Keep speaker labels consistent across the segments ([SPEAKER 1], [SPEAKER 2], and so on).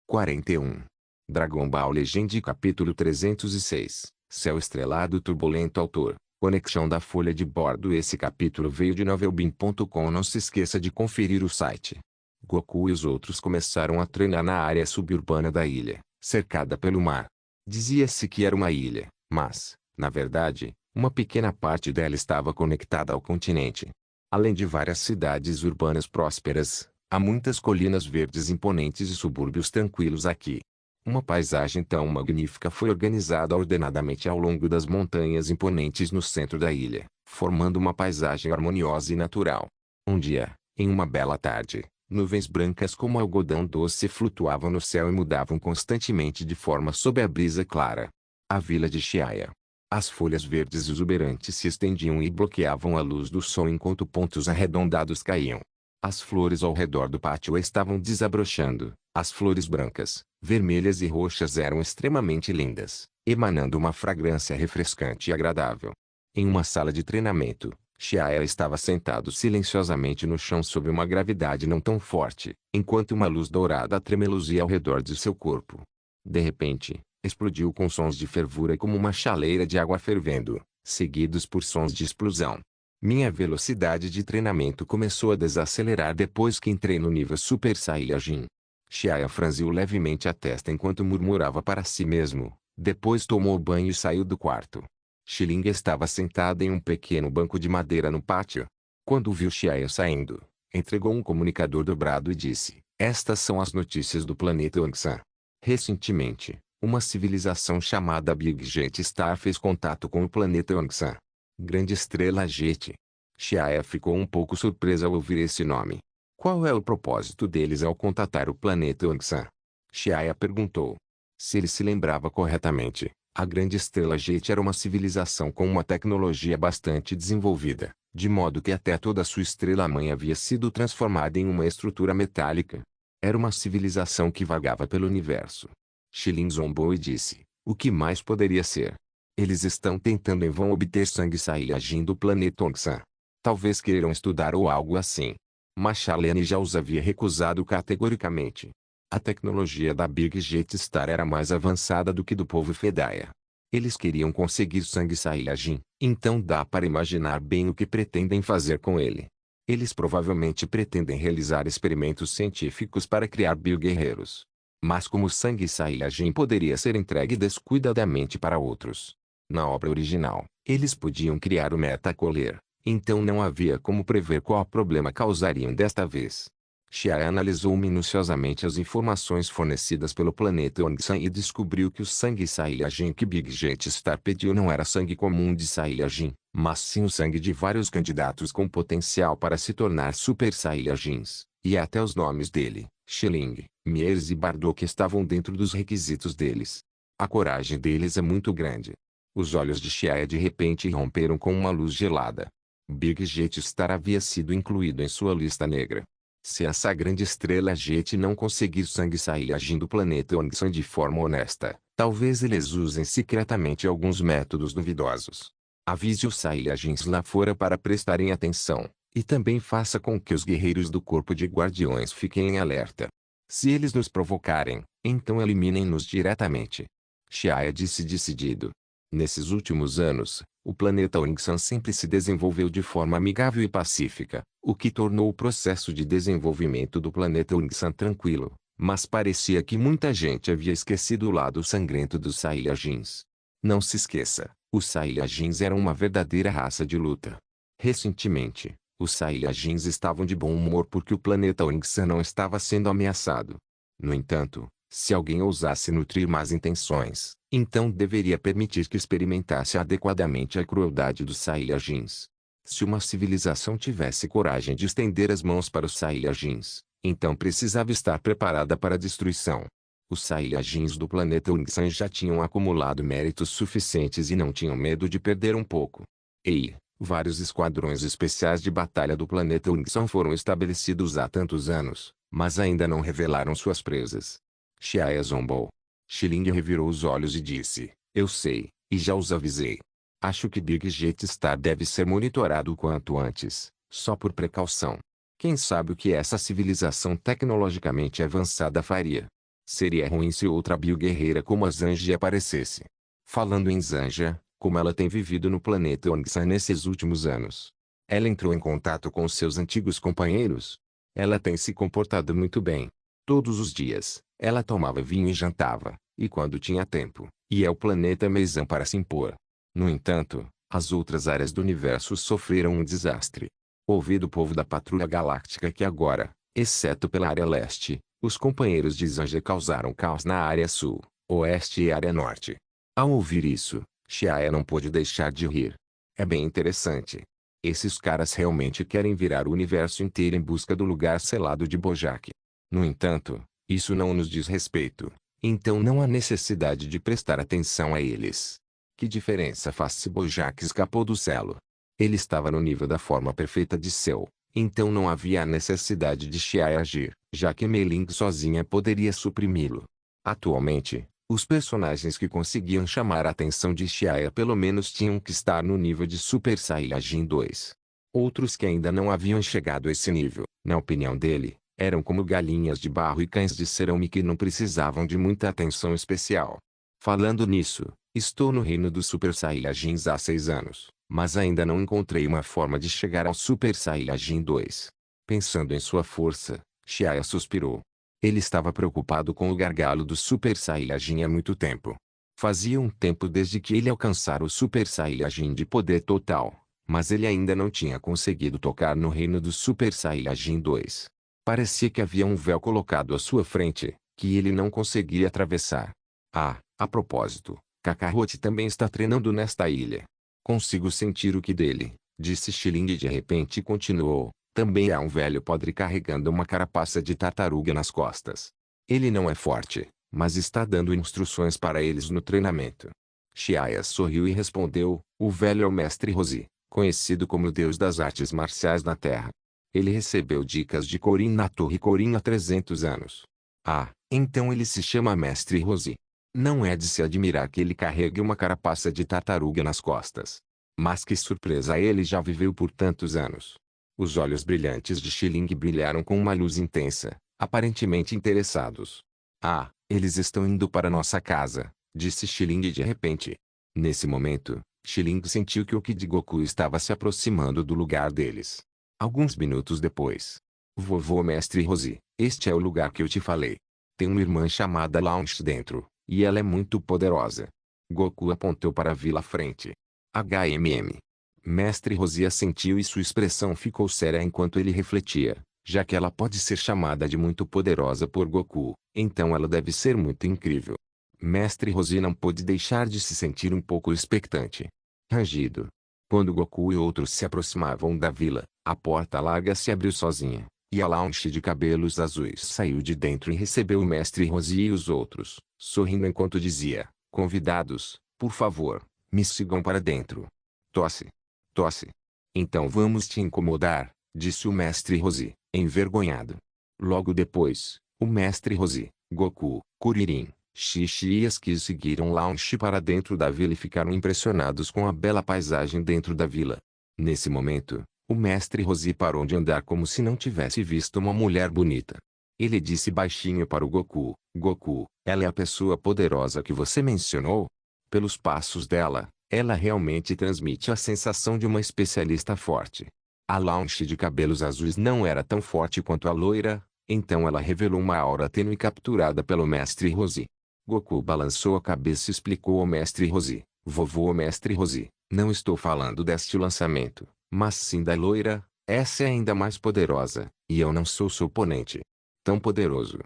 [SPEAKER 1] 41. Dragon Ball Legend capítulo 306. Céu estrelado turbulento. Autor. Conexão da folha de bordo. Esse capítulo veio de novelbean.com. Não se esqueça de conferir o site. Goku e os outros começaram a treinar na área suburbana da ilha, cercada pelo mar. Dizia-se que era uma ilha, mas, na verdade, uma pequena parte dela estava conectada ao continente. Além de várias cidades urbanas prósperas, há muitas colinas verdes imponentes e subúrbios tranquilos aqui. Uma paisagem tão magnífica foi organizada ordenadamente ao longo das montanhas imponentes no centro da ilha, formando uma paisagem harmoniosa e natural. Um dia, em uma bela tarde, nuvens brancas como algodão doce flutuavam no céu e mudavam constantemente de forma sob a brisa clara. A vila de Chiaia. As folhas verdes exuberantes se estendiam e bloqueavam a luz do sol enquanto pontos arredondados caíam. As flores ao redor do pátio estavam desabrochando. As flores brancas, vermelhas e roxas eram extremamente lindas, emanando uma fragrância refrescante e agradável. Em uma sala de treinamento, Chiaia estava sentado silenciosamente no chão sob uma gravidade não tão forte, enquanto uma luz dourada tremeluzia ao redor de seu corpo. De repente, explodiu com sons de fervura como uma chaleira de água fervendo, seguidos por sons de explosão. Minha velocidade de treinamento começou a desacelerar depois que entrei no nível Super Saiyajin. Chiaia franziu levemente a testa enquanto murmurava para si mesmo, depois tomou banho e saiu do quarto. Xilinga estava sentada em um pequeno banco de madeira no pátio. Quando viu Chiaia saindo, entregou um comunicador dobrado e disse: "Estas são as notícias do planeta Onsan. Recentemente, uma civilização chamada Big Jet Star fez contato com o planeta Onsan. Grande estrela Jet." Chiaia ficou um pouco surpresa ao ouvir esse nome. Qual é o propósito deles ao contatar o planeta Onsan? Chiaia perguntou. Se ele se lembrava corretamente, a grande estrela Jet era uma civilização com uma tecnologia bastante desenvolvida, de modo que até toda sua estrela-mãe havia sido transformada em uma estrutura metálica. Era uma civilização que vagava pelo universo. Shilin zombou e disse: "O que mais poderia ser? Eles estão tentando em vão obter sangue Saiyajin do planeta Onsan. Talvez queiram estudar ou algo assim." Mas Charlene já os havia recusado categoricamente. A tecnologia da Big Jet Star era mais avançada do que do povo Fedaia. Eles queriam conseguir sangue Saiyajin, então dá para imaginar bem o que pretendem fazer com ele. Eles provavelmente pretendem realizar experimentos científicos para criar bio-guerreiros. Mas como sangue Saiyajin poderia ser entregue descuidadamente para outros? Na obra original, eles podiam criar o Metacoler, então não havia como prever qual problema causariam desta vez. Chiaia analisou minuciosamente as informações fornecidas pelo planeta Onsan e descobriu que o sangue Saiyajin que Big Jet Star pediu não era sangue comum de Saiyajin, mas sim o sangue de vários candidatos com potencial para se tornar Super Saiyajins, e até os nomes dele, Xiling, Miers e Bardock estavam dentro dos requisitos deles. A coragem deles é muito grande. Os olhos de Chiaia de repente romperam com uma luz gelada. Big Jet Star havia sido incluído em sua lista negra. Se essa grande estrela Jet não conseguir sangue Saiyajin do planeta Onsan de forma honesta, talvez eles usem secretamente alguns métodos duvidosos. Avise os Saiyajins lá fora para prestarem atenção, e também faça com que os guerreiros do corpo de guardiões fiquem em alerta. Se eles nos provocarem, então eliminem-nos diretamente. Chiaia disse decidido. Nesses últimos anos, o planeta Onsan sempre se desenvolveu de forma amigável e pacífica, o que tornou o processo de desenvolvimento do planeta Onsan tranquilo, mas parecia que muita gente havia esquecido o lado sangrento dos Saiyajins. Não se esqueça, os Saiyajins eram uma verdadeira raça de luta. Recentemente, os Saiyajins estavam de bom humor porque o planeta Onsan não estava sendo ameaçado. No entanto, se alguém ousasse nutrir más intenções, então deveria permitir que experimentasse adequadamente a crueldade dos Saiyajins. Se uma civilização tivesse coragem de estender as mãos para os Saiyajins, então precisava estar preparada para a destruição. Os Saiyajins do planeta Onsan já tinham acumulado méritos suficientes e não tinham medo de perder um pouco. Ei, vários esquadrões especiais de batalha do planeta Onsan foram estabelecidos há tantos anos, mas ainda não revelaram suas presas. Chiaia zombou. Xiling revirou os olhos e disse: "Eu sei, e já os avisei. Acho que Big Jet Star deve ser monitorado o quanto antes, só por precaução. Quem sabe o que essa civilização tecnologicamente avançada faria?" Seria ruim se outra bio-guerreira como a Zanja aparecesse. Falando em Zanja, como ela tem vivido no planeta Ongsan nesses últimos anos. Ela entrou em contato com seus antigos companheiros. Ela tem se comportado muito bem. Todos os dias, ela tomava vinho e jantava, e quando tinha tempo, ia ao planeta Meizan para se impor. No entanto, as outras áreas do universo sofreram um desastre. Ouvi do povo da Patrulha Galáctica que agora, exceto pela área leste, os companheiros de Zanja causaram caos na área sul, oeste e área norte. Ao ouvir isso, Xiaia não pôde deixar de rir. É bem interessante. Esses caras realmente querem virar o universo inteiro em busca do lugar selado de Bojack. No entanto, isso não nos diz respeito, então não há necessidade de prestar atenção a eles. Que diferença faz se Bojack escapou do selo? Ele estava no nível da forma perfeita de Cell, então não havia a necessidade de Xiaia agir, já que Mei Ling sozinha poderia suprimi-lo. Atualmente, os personagens que conseguiam chamar a atenção de Xiaia pelo menos tinham que estar no nível de Super Saiyajin 2. Outros que ainda não haviam chegado a esse nível, na opinião dele, eram como galinhas de barro e cães de cerâmica e não precisavam de muita atenção especial. Falando nisso, estou no reino dos Super Saiyajins há 6 anos, mas ainda não encontrei uma forma de chegar ao Super Saiyajin 2. Pensando em sua força, Xiaia suspirou. Ele estava preocupado com o gargalo do Super Saiyajin há muito tempo. Fazia um tempo desde que ele alcançara o Super Saiyajin de poder total, mas ele ainda não tinha conseguido tocar no reino do Super Saiyajin 2. Parecia que havia um véu colocado à sua frente, que ele não conseguia atravessar. Ah, a propósito, Kakarote também está treinando nesta ilha. Consigo sentir o que dele, disse Xiling e de repente continuou. Também há um velho podre carregando uma carapaça de tartaruga nas costas. Ele não é forte, mas está dando instruções para eles no treinamento. Xiaia sorriu e respondeu, o velho é o Mestre Roshi, conhecido como o deus das artes marciais na Terra. Ele recebeu dicas de Korin na Torre Korin há 300 anos. Ah, então ele se chama Mestre Roshi. Não é de se admirar que ele carregue uma carapaça de tartaruga nas costas. Mas que surpresa, ele já viveu por tantos anos. Os olhos brilhantes de Xiling brilharam com uma luz intensa, aparentemente interessados. Ah, eles estão indo para nossa casa, disse Xiling de repente. Nesse momento, Xiling sentiu que o Kid Goku estava se aproximando do lugar deles. Alguns minutos depois. Vovô Mestre Roshi, este é o lugar que eu te falei. Tem uma irmã chamada Launch dentro, e ela é muito poderosa. Goku apontou para a vila à frente. HMM. Mestre Roshi assentiu e sua expressão ficou séria enquanto ele refletia. Já que ela pode ser chamada de muito poderosa por Goku, então ela deve ser muito incrível. Mestre Roshi não pôde deixar de se sentir um pouco expectante. Rangido. Quando Goku e outros se aproximavam da vila, a porta larga se abriu sozinha, e a Launch de cabelos azuis saiu de dentro e recebeu o Mestre Roshi e os outros, sorrindo enquanto dizia, convidados, por favor, me sigam para dentro. Tosse. Tosse. Então vamos te incomodar, disse o Mestre Roshi, envergonhado. Logo depois, o Mestre Roshi, Goku, Kuririn, Xixi e Yasuke seguiram Launch para dentro da vila e ficaram impressionados com a bela paisagem dentro da vila. Nesse momento, o Mestre Roshi parou de andar como se não tivesse visto uma mulher bonita. Ele disse baixinho para o Goku, Goku, ela é a pessoa poderosa que você mencionou? Pelos passos dela, ela realmente transmite a sensação de uma especialista forte. A Launch de cabelos azuis não era tão forte quanto a loira, então ela revelou uma aura tênue capturada pelo Mestre Roshi. Goku balançou a cabeça e explicou ao Mestre Roshi, vovô Mestre Roshi, não estou falando deste lançamento, mas sim da loira, essa é ainda mais poderosa, e eu não sou seu oponente. Tão poderoso.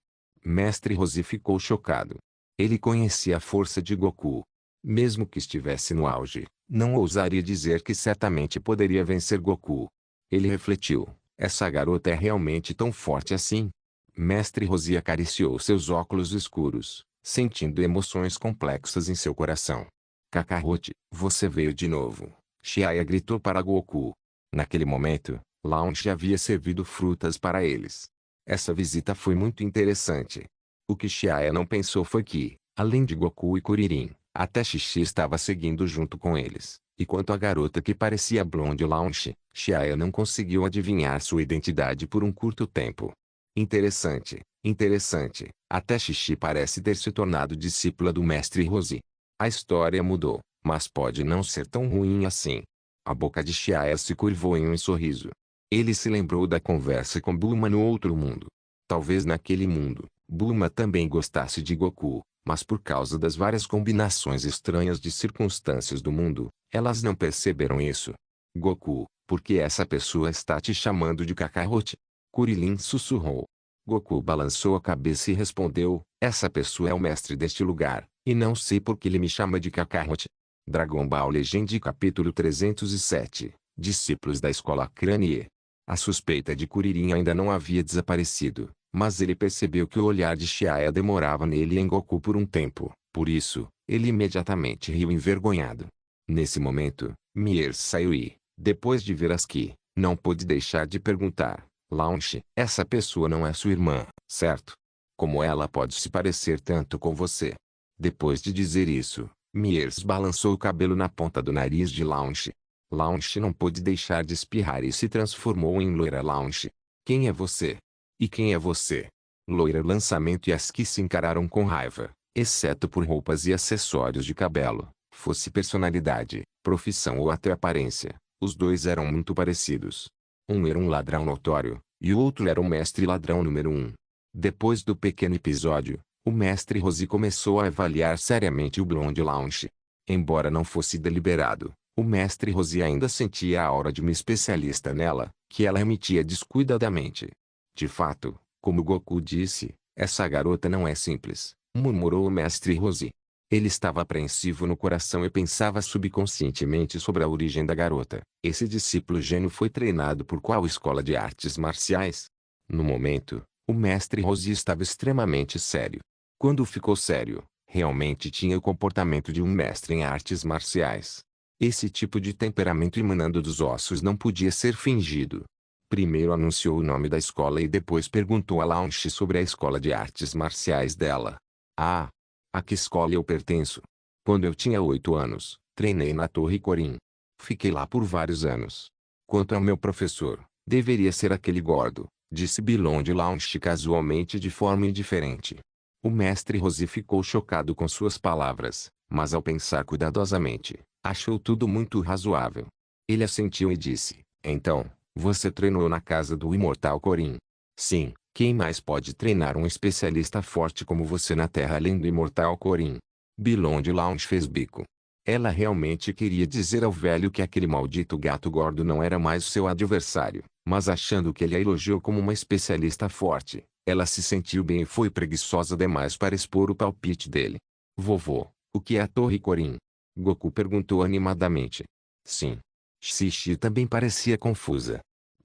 [SPEAKER 1] Mestre Roshi ficou chocado. Ele conhecia a força de Goku. Mesmo que estivesse no auge, não ousaria dizer que certamente poderia vencer Goku. Ele refletiu, essa garota é realmente tão forte assim? Mestre Roshi acariciou seus óculos escuros, sentindo emoções complexas em seu coração. Kakarote, você veio de novo. Xiaia gritou para Goku. Naquele momento, Launch havia servido frutas para eles. Essa visita foi muito interessante. O que Xiaia não pensou foi que, além de Goku e Kuririn, até Xixi estava seguindo junto com eles, e quanto à garota que parecia blonde Launch, Xiaia não conseguiu adivinhar sua identidade por um curto tempo. Interessante, interessante. Até Xixi parece ter se tornado discípula do mestre Rosi. A história mudou, mas pode não ser tão ruim assim. A boca de Xiaia se curvou em um sorriso. Ele se lembrou da conversa com Bulma no outro mundo. Talvez naquele mundo, Bulma também gostasse de Goku, mas por causa das várias combinações estranhas de circunstâncias do mundo, elas não perceberam isso. Goku, por que essa pessoa está te chamando de Kakarote? Kurilin sussurrou. Goku balançou a cabeça e respondeu, essa pessoa é o mestre deste lugar, e não sei por que ele me chama de Kakarote. Dragon Ball Legend capítulo 307, Discípulos da Escola Cranie. A suspeita de Kuririn ainda não havia desaparecido, mas ele percebeu que o olhar de Xiaia demorava nele e em Goku por um tempo, por isso, ele imediatamente riu envergonhado. Nesse momento, Mier saiu e, depois de ver Aski, não pôde deixar de perguntar, Launch, essa pessoa não é sua irmã, certo? Como ela pode se parecer tanto com você? Depois de dizer isso, Miers balançou o cabelo na ponta do nariz de Launch. Launch não pôde deixar de espirrar e se transformou em Loira Launch. Quem é você? E quem é você? Loira Lançamento e Aski se encararam com raiva, exceto por roupas e acessórios de cabelo, fosse personalidade, profissão ou até aparência, os dois eram muito parecidos. Um era um ladrão notório, e o outro era o mestre ladrão número 1. Depois do pequeno episódio, o mestre Rosi começou a avaliar seriamente o Blonde Launch. Embora não fosse deliberado, o mestre Rosi ainda sentia a aura de uma especialista nela, que ela emitia descuidadamente. De fato, como Goku disse, essa garota não é simples, murmurou o mestre Rosi. Ele estava apreensivo no coração e pensava subconscientemente sobre a origem da garota. Esse discípulo gênio foi treinado por qual escola de artes marciais? No momento, o mestre Rosi estava extremamente sério. Quando ficou sério, realmente tinha o comportamento de um mestre em artes marciais. Esse tipo de temperamento emanando dos ossos não podia ser fingido. Primeiro anunciou o nome da escola e depois perguntou a Launch sobre a escola de artes marciais dela. Ah! A que escola eu pertenço? Quando eu tinha 8 anos, treinei na Torre Corin. Fiquei lá por vários anos. Quanto ao meu professor, deveria ser aquele gordo, disse Bilonde Launch casualmente de forma indiferente. O mestre Rosi ficou chocado com suas palavras, mas ao pensar cuidadosamente, achou tudo muito razoável. Ele assentiu e disse, então, você treinou na casa do imortal Corin? Sim. Quem mais pode treinar um especialista forte como você na Terra além do imortal Corin? Bilonde Launch fez bico. Ela realmente queria dizer ao velho que aquele maldito gato gordo não era mais seu adversário, mas achando que ele a elogiou como uma especialista forte, ela se sentiu bem e foi preguiçosa demais para expor o palpite dele. Vovô, o que é a Torre Corin? Goku perguntou animadamente. Sim. Xixi também parecia confusa.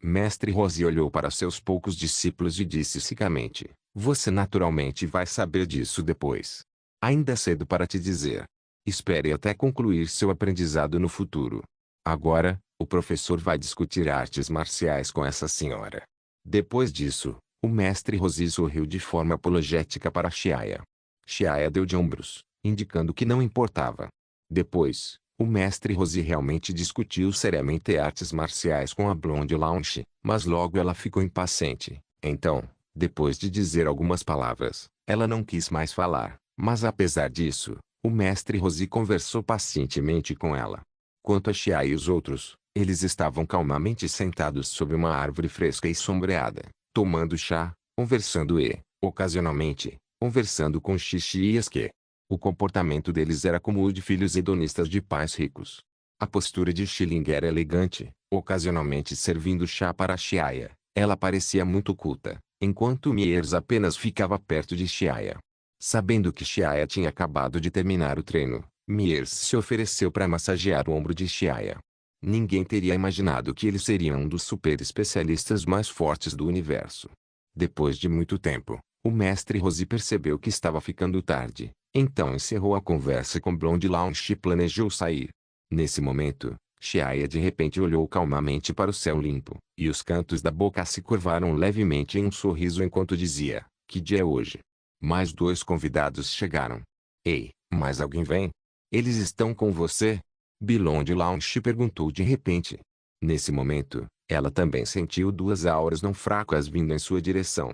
[SPEAKER 1] Mestre Rosi olhou para seus poucos discípulos e disse secamente, você naturalmente vai saber disso depois. Ainda é cedo para te dizer. Espere até concluir seu aprendizado no futuro. Agora, o professor vai discutir artes marciais com essa senhora. Depois disso, o mestre Rosi sorriu de forma apologética para Xiaia. Xiaia deu de ombros, indicando que não importava. Depois, o mestre Rosi realmente discutiu seriamente artes marciais com a Blonde Launch, mas logo ela ficou impaciente. Então, depois de dizer algumas palavras, ela não quis mais falar, mas apesar disso, o mestre Rosi conversou pacientemente com ela. Quanto a Xiaia e os outros, eles estavam calmamente sentados sob uma árvore fresca e sombreada, tomando chá, conversando e, ocasionalmente, conversando com Xixi e Aski. O comportamento deles era como o de filhos hedonistas de pais ricos. A postura de Xiling era elegante, ocasionalmente servindo chá para Xiaia. Ela parecia muito culta, enquanto Miers apenas ficava perto de Xiaia. Sabendo que Xiaia tinha acabado de terminar o treino, Miers se ofereceu para massagear o ombro de Xiaia. Ninguém teria imaginado que ele seria um dos super especialistas mais fortes do universo. Depois de muito tempo, o mestre Rosi percebeu que estava ficando tarde. Então encerrou a conversa com Blonde Launch e planejou sair. Nesse momento, Xiaia de repente olhou calmamente para o céu limpo, e os cantos da boca se curvaram levemente em um sorriso enquanto dizia, que dia é hoje? Mais 2 convidados chegaram. Ei, mais alguém vem? Eles estão com você? Blonde Launch perguntou de repente. Nesse momento, ela também sentiu 2 auras não fracas vindo em sua direção.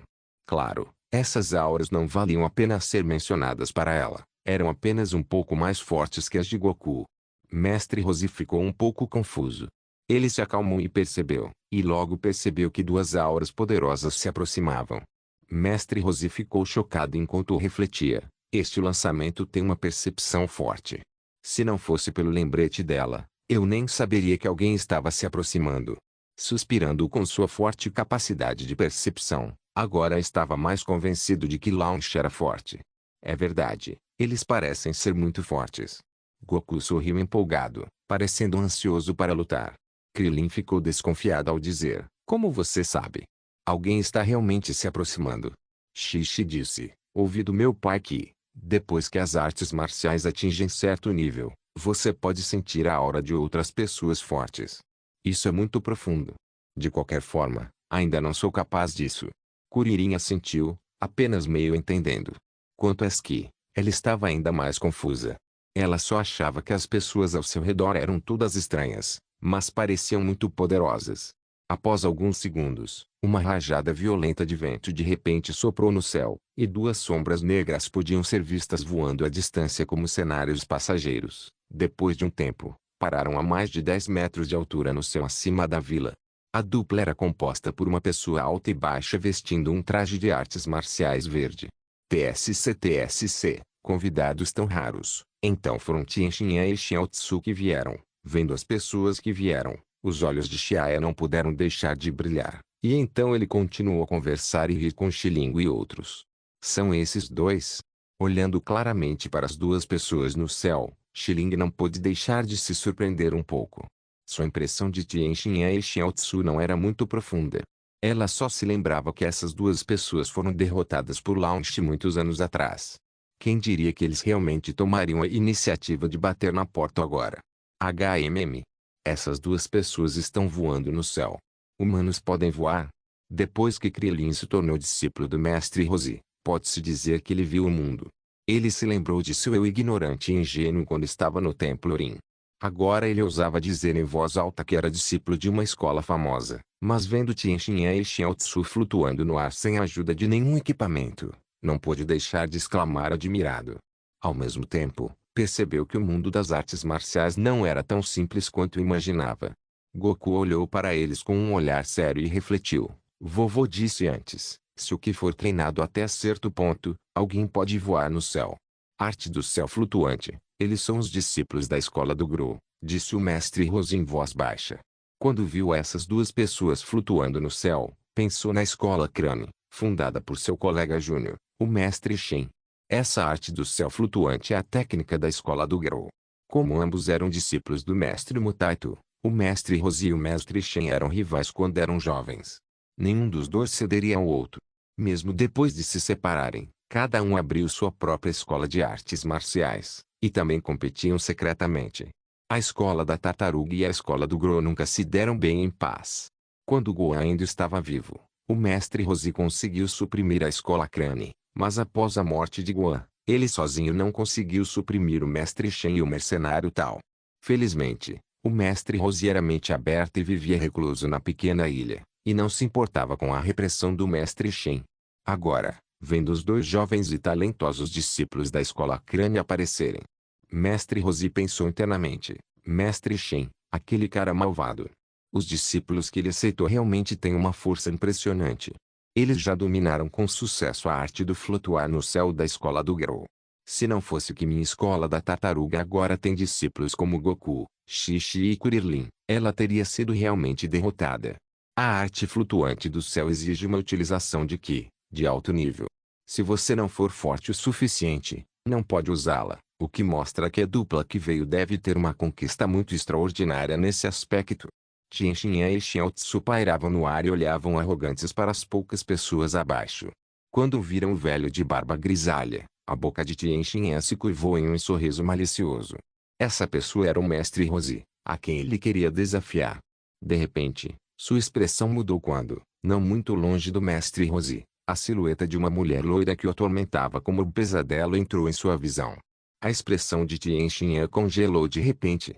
[SPEAKER 1] Claro, essas auras não valiam a pena ser mencionadas para ela. Eram apenas um pouco mais fortes que as de Goku. Mestre Roshi ficou um pouco confuso. Ele se acalmou e logo percebeu que duas auras poderosas se aproximavam. Mestre Roshi ficou chocado enquanto refletia. Este lançamento tem uma percepção forte. Se não fosse pelo lembrete dela, eu nem saberia que alguém estava se aproximando. Suspirando com sua forte capacidade de percepção, agora estava mais convencido de que Launch era forte. É verdade, eles parecem ser muito fortes. Goku sorriu empolgado, parecendo ansioso para lutar. Krillin ficou desconfiado ao dizer, como você sabe? Alguém está realmente se aproximando. Xixi disse, ouvi do meu pai que, depois que as artes marciais atingem certo nível, você pode sentir a aura de outras pessoas fortes. Isso é muito profundo. De qualquer forma, ainda não sou capaz disso. Kuririn assentiu, apenas meio entendendo. Quanto a Ski, ela estava ainda mais confusa. Ela só achava que as pessoas ao seu redor eram todas estranhas, mas pareciam muito poderosas. Após alguns segundos, uma rajada violenta de vento de repente soprou no céu, e duas sombras negras podiam ser vistas voando à distância como cenários passageiros. Depois de um tempo, pararam a mais de 10 metros de altura no céu acima da vila. A dupla era composta por uma pessoa alta e baixa vestindo um traje de artes marciais verde. TSC, convidados tão raros. Então foram Tien e Xiaotsu que vieram. Vendo as pessoas que vieram, os olhos de Xiaoya não puderam deixar de brilhar. E então ele continuou a conversar e rir com Xilingo e outros. São esses dois? Olhando claramente para as duas pessoas no céu, Xiling não pôde deixar de se surpreender um pouco. Sua impressão de Tien e Xiaotsu não era muito profunda. Ela só se lembrava que essas duas pessoas foram derrotadas por Launch muitos anos atrás. Quem diria que eles realmente tomariam a iniciativa de bater na porta agora? Essas duas pessoas estão voando no céu. Humanos podem voar? Depois que Krillin se tornou discípulo do Mestre Roshi, pode-se dizer que ele viu o mundo. Ele se lembrou de seu eu ignorante e ingênuo quando estava no Templo Rin. Agora ele ousava dizer em voz alta que era discípulo de uma escola famosa, mas vendo Tien e Xiaotsu flutuando no ar sem a ajuda de nenhum equipamento, não pôde deixar de exclamar admirado. Ao mesmo tempo, percebeu que o mundo das artes marciais não era tão simples quanto imaginava. Goku olhou para eles com um olhar sério e refletiu. Vovô disse antes, se o que for treinado até certo ponto, alguém pode voar no céu. Arte do céu flutuante, eles são os discípulos da escola do Gro, disse o mestre Roshi em voz baixa. Quando viu essas duas pessoas flutuando no céu, pensou na escola Crane, fundada por seu colega Júnior, o mestre Shen. Essa arte do céu flutuante é a técnica da escola do Gro. Como ambos eram discípulos do mestre Mutaito, o mestre Roshi e o mestre Shen eram rivais quando eram jovens. Nenhum dos dois cederia ao outro. Mesmo depois de se separarem, cada um abriu sua própria escola de artes marciais, e também competiam secretamente. A escola da Tartaruga e a escola do Gro nunca se deram bem em paz. Quando Gohan ainda estava vivo, o mestre Roshi conseguiu suprimir a escola Crane. Mas após a morte de Gohan, ele sozinho não conseguiu suprimir o mestre Shen e o mercenário Tal. Felizmente, o mestre Roshi era mente aberta e vivia recluso na pequena ilha, e não se importava com a repressão do mestre Shen. Agora, vendo os dois jovens e talentosos discípulos da escola Crane aparecerem, mestre Roshi pensou internamente, mestre Shen, aquele cara malvado. Os discípulos que ele aceitou realmente têm uma força impressionante. Eles já dominaram com sucesso a arte do flutuar no céu da escola do Gro. Se não fosse que minha escola da tartaruga agora tem discípulos como Goku, Xixi e Kuririn, ela teria sido realmente derrotada. A arte flutuante do céu exige uma utilização de Ki, de alto nível. Se você não for forte o suficiente, não pode usá-la, o que mostra que a dupla que veio deve ter uma conquista muito extraordinária nesse aspecto. Tien e Xiaotsu pairavam no ar e olhavam arrogantes para as poucas pessoas abaixo. Quando viram o velho de barba grisalha, a boca de Tien se curvou em um sorriso malicioso. Essa pessoa era o mestre Roshi, a quem ele queria desafiar. De repente, sua expressão mudou quando, não muito longe do mestre Roshi, a silhueta de uma mulher loira que o atormentava como um pesadelo entrou em sua visão. A expressão de Tien congelou de repente.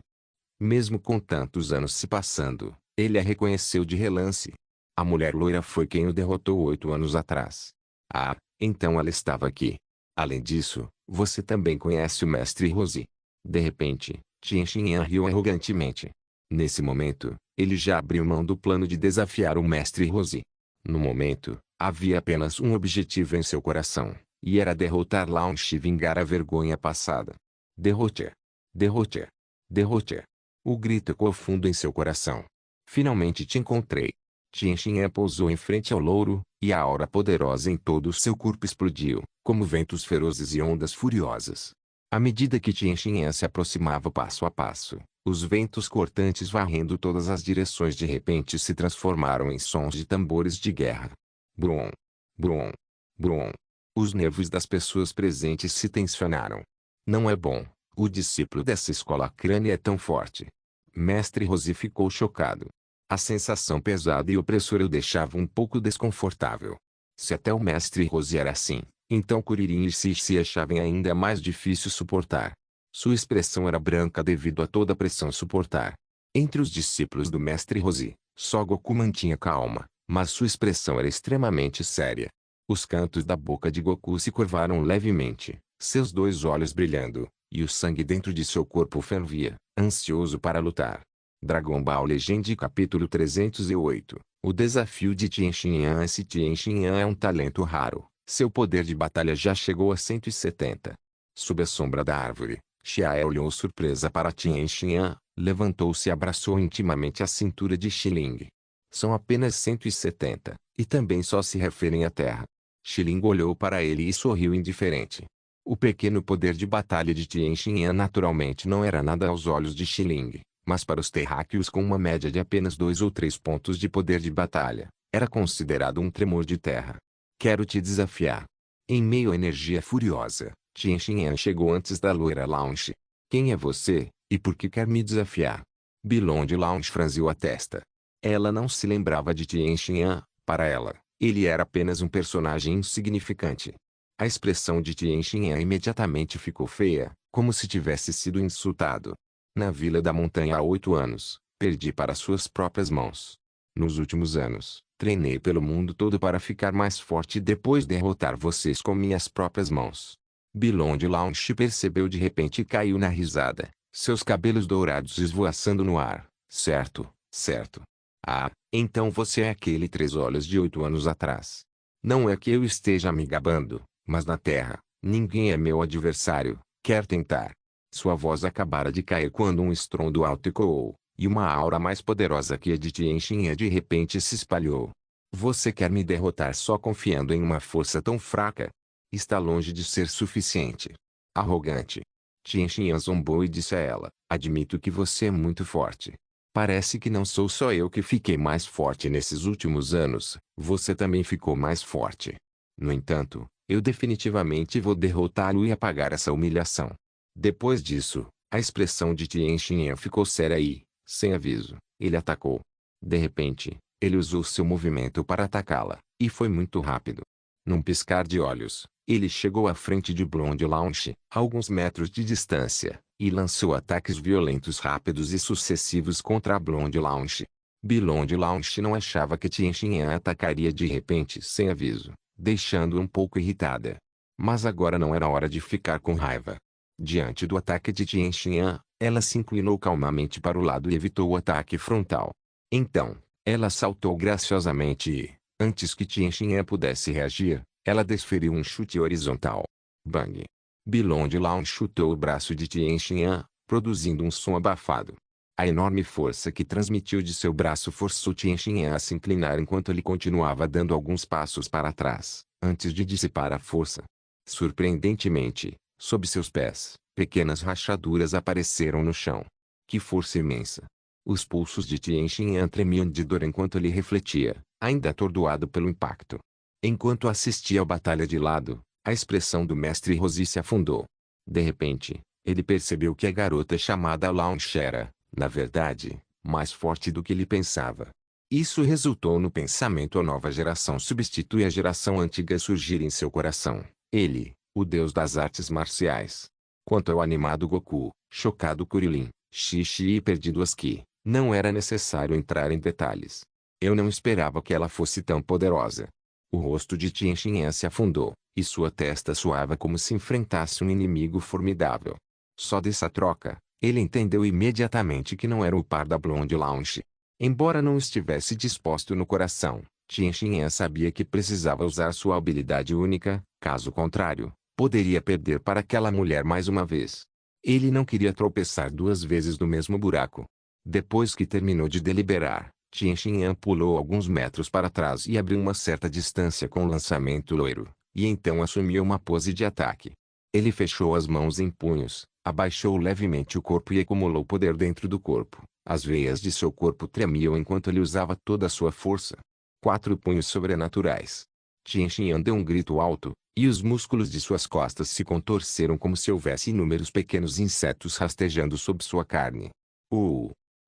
[SPEAKER 1] Mesmo com tantos anos se passando, ele a reconheceu de relance. A mulher loira foi quem o derrotou 8 anos atrás. Ah, então ela estava aqui. Além disso, você também conhece o mestre Rosi. De repente, Tien Shinhan riu arrogantemente. Nesse momento, ele já abriu mão do plano de desafiar o mestre Rosi. No momento, havia apenas um objetivo em seu coração, e era derrotar Lao Shi e vingar a vergonha passada. Derrote! Derrote! Derrote! O grito ecoou fundo em seu coração. Finalmente te encontrei. Tien Shinhan pousou em frente ao louro, e a aura poderosa em todo o seu corpo explodiu, como ventos ferozes e ondas furiosas. À medida que Tien Shinhan se aproximava passo a passo, os ventos cortantes varrendo todas as direções de repente se transformaram em sons de tambores de guerra. Brum! Brum! Brum! Os nervos das pessoas presentes se tensionaram. Não é bom. O discípulo dessa escola crânio é tão forte. Mestre Rosi ficou chocado. A sensação pesada e opressora o deixava um pouco desconfortável. Se até o mestre Rosi era assim, então Kuririn e Sis se achavam ainda mais difícil suportar. Sua expressão era branca devido a toda a pressão suportar. Entre os discípulos do mestre Rosi, só Goku mantinha calma, mas sua expressão era extremamente séria. Os cantos da boca de Goku se curvaram levemente, seus dois olhos brilhando, e o sangue dentro de seu corpo fervia, ansioso para lutar. Dragon Ball Legend capítulo 308. O desafio de Tien Shinhan. Esse Tien Shinhan é um talento raro. Seu poder de batalha já chegou a 170. Sob a sombra da árvore, Xiae olhou surpresa para Tien Shinhan, levantou-se e abraçou intimamente a cintura de Xiling. São apenas 170, e também só se referem à terra. Xiling olhou para ele e sorriu indiferente. O pequeno poder de batalha de Tien Shinhan naturalmente não era nada aos olhos de Xiling. Mas para os terráqueos com uma média de apenas 2 ou 3 pontos de poder de batalha, era considerado um tremor de terra. Quero te desafiar. Em meio à energia furiosa, Tien Shinhan chegou antes da loira Launch. Quem é você, e por que quer me desafiar? Bilonde Launch franziu a testa. Ela não se lembrava de Tien Shinhan. Para ela, ele era apenas um personagem insignificante. A expressão de Tien Shinhan imediatamente ficou feia, como se tivesse sido insultado. Na Vila da Montanha há 8 anos, perdi para suas próprias mãos. Nos últimos anos, treinei pelo mundo todo para ficar mais forte e depois derrotar vocês com minhas próprias mãos. Bilonde Launch percebeu de repente e caiu na risada, seus cabelos dourados esvoaçando no ar. Certo, certo. Ah, então você é aquele três olhos de 8 anos atrás. Não é que eu esteja me gabando, mas na Terra, ninguém é meu adversário. Quer tentar? Sua voz acabara de cair quando um estrondo alto ecoou, e uma aura mais poderosa que a de Tien Shinhan de repente se espalhou. Você quer me derrotar só confiando em uma força tão fraca? Está longe de ser suficiente. Arrogante. Tien Shinhan zombou e disse a ela, admito que você é muito forte. Parece que não sou só eu que fiquei mais forte nesses últimos anos, você também ficou mais forte. No entanto, eu definitivamente vou derrotá-lo e apagar essa humilhação. Depois disso, a expressão de Tien Shinhan ficou séria e, sem aviso, ele atacou. De repente, ele usou seu movimento para atacá-la, e foi muito rápido. Num piscar de olhos, ele chegou à frente de Blonde Launch, a alguns metros de distância, e lançou ataques violentos rápidos e sucessivos contra a Blonde Launch. Blonde Launch não achava que Tien Shinhan atacaria de repente sem aviso, deixando-a um pouco irritada. Mas agora não era hora de ficar com raiva. Diante do ataque de Tien Shinhan, ela se inclinou calmamente para o lado e evitou o ataque frontal. Então, ela saltou graciosamente e, antes que Tien Shinhan pudesse reagir, ela desferiu um chute horizontal. Bang! Bilonde Launch chutou o braço de Tien Shinhan, produzindo um som abafado. A enorme força que transmitiu de seu braço forçou Tien Shinhan a se inclinar enquanto ele continuava dando alguns passos para trás, antes de dissipar a força. Surpreendentemente, sob seus pés, pequenas rachaduras apareceram no chão. Que força imensa! Os pulsos de Tien Shinhan tremiam de dor enquanto ele refletia, ainda atordoado pelo impacto. Enquanto assistia à batalha de lado, a expressão do mestre Rosi se afundou. De repente, ele percebeu que a garota chamada Launch era, na verdade, mais forte do que ele pensava. Isso resultou no pensamento a nova geração substitui a geração antiga surgir em seu coração. Ele, o deus das artes marciais. Quanto ao animado Goku, chocado Kuririn, Xixi e perdido Asuki, não era necessário entrar em detalhes. Eu não esperava que ela fosse tão poderosa. O rosto de Tien Shinhan se afundou, e sua testa suava como se enfrentasse um inimigo formidável. Só dessa troca, ele entendeu imediatamente que não era o par da Blonde Lounge. Embora não estivesse disposto no coração, Tien Shinhan sabia que precisava usar sua habilidade única, caso contrário, poderia perder para aquela mulher mais uma vez. Ele não queria tropeçar duas vezes no mesmo buraco. Depois que terminou de deliberar, Tien Shinhan pulou alguns metros para trás e abriu uma certa distância com o lançamento loiro, e então assumiu uma pose de ataque. Ele fechou as mãos em punhos, abaixou levemente o corpo e acumulou poder dentro do corpo. As veias de seu corpo tremiam enquanto ele usava toda a sua força. 4 punhos sobrenaturais. Tien Shinhan deu um grito alto, e os músculos de suas costas se contorceram como se houvesse inúmeros pequenos insetos rastejando sob sua carne.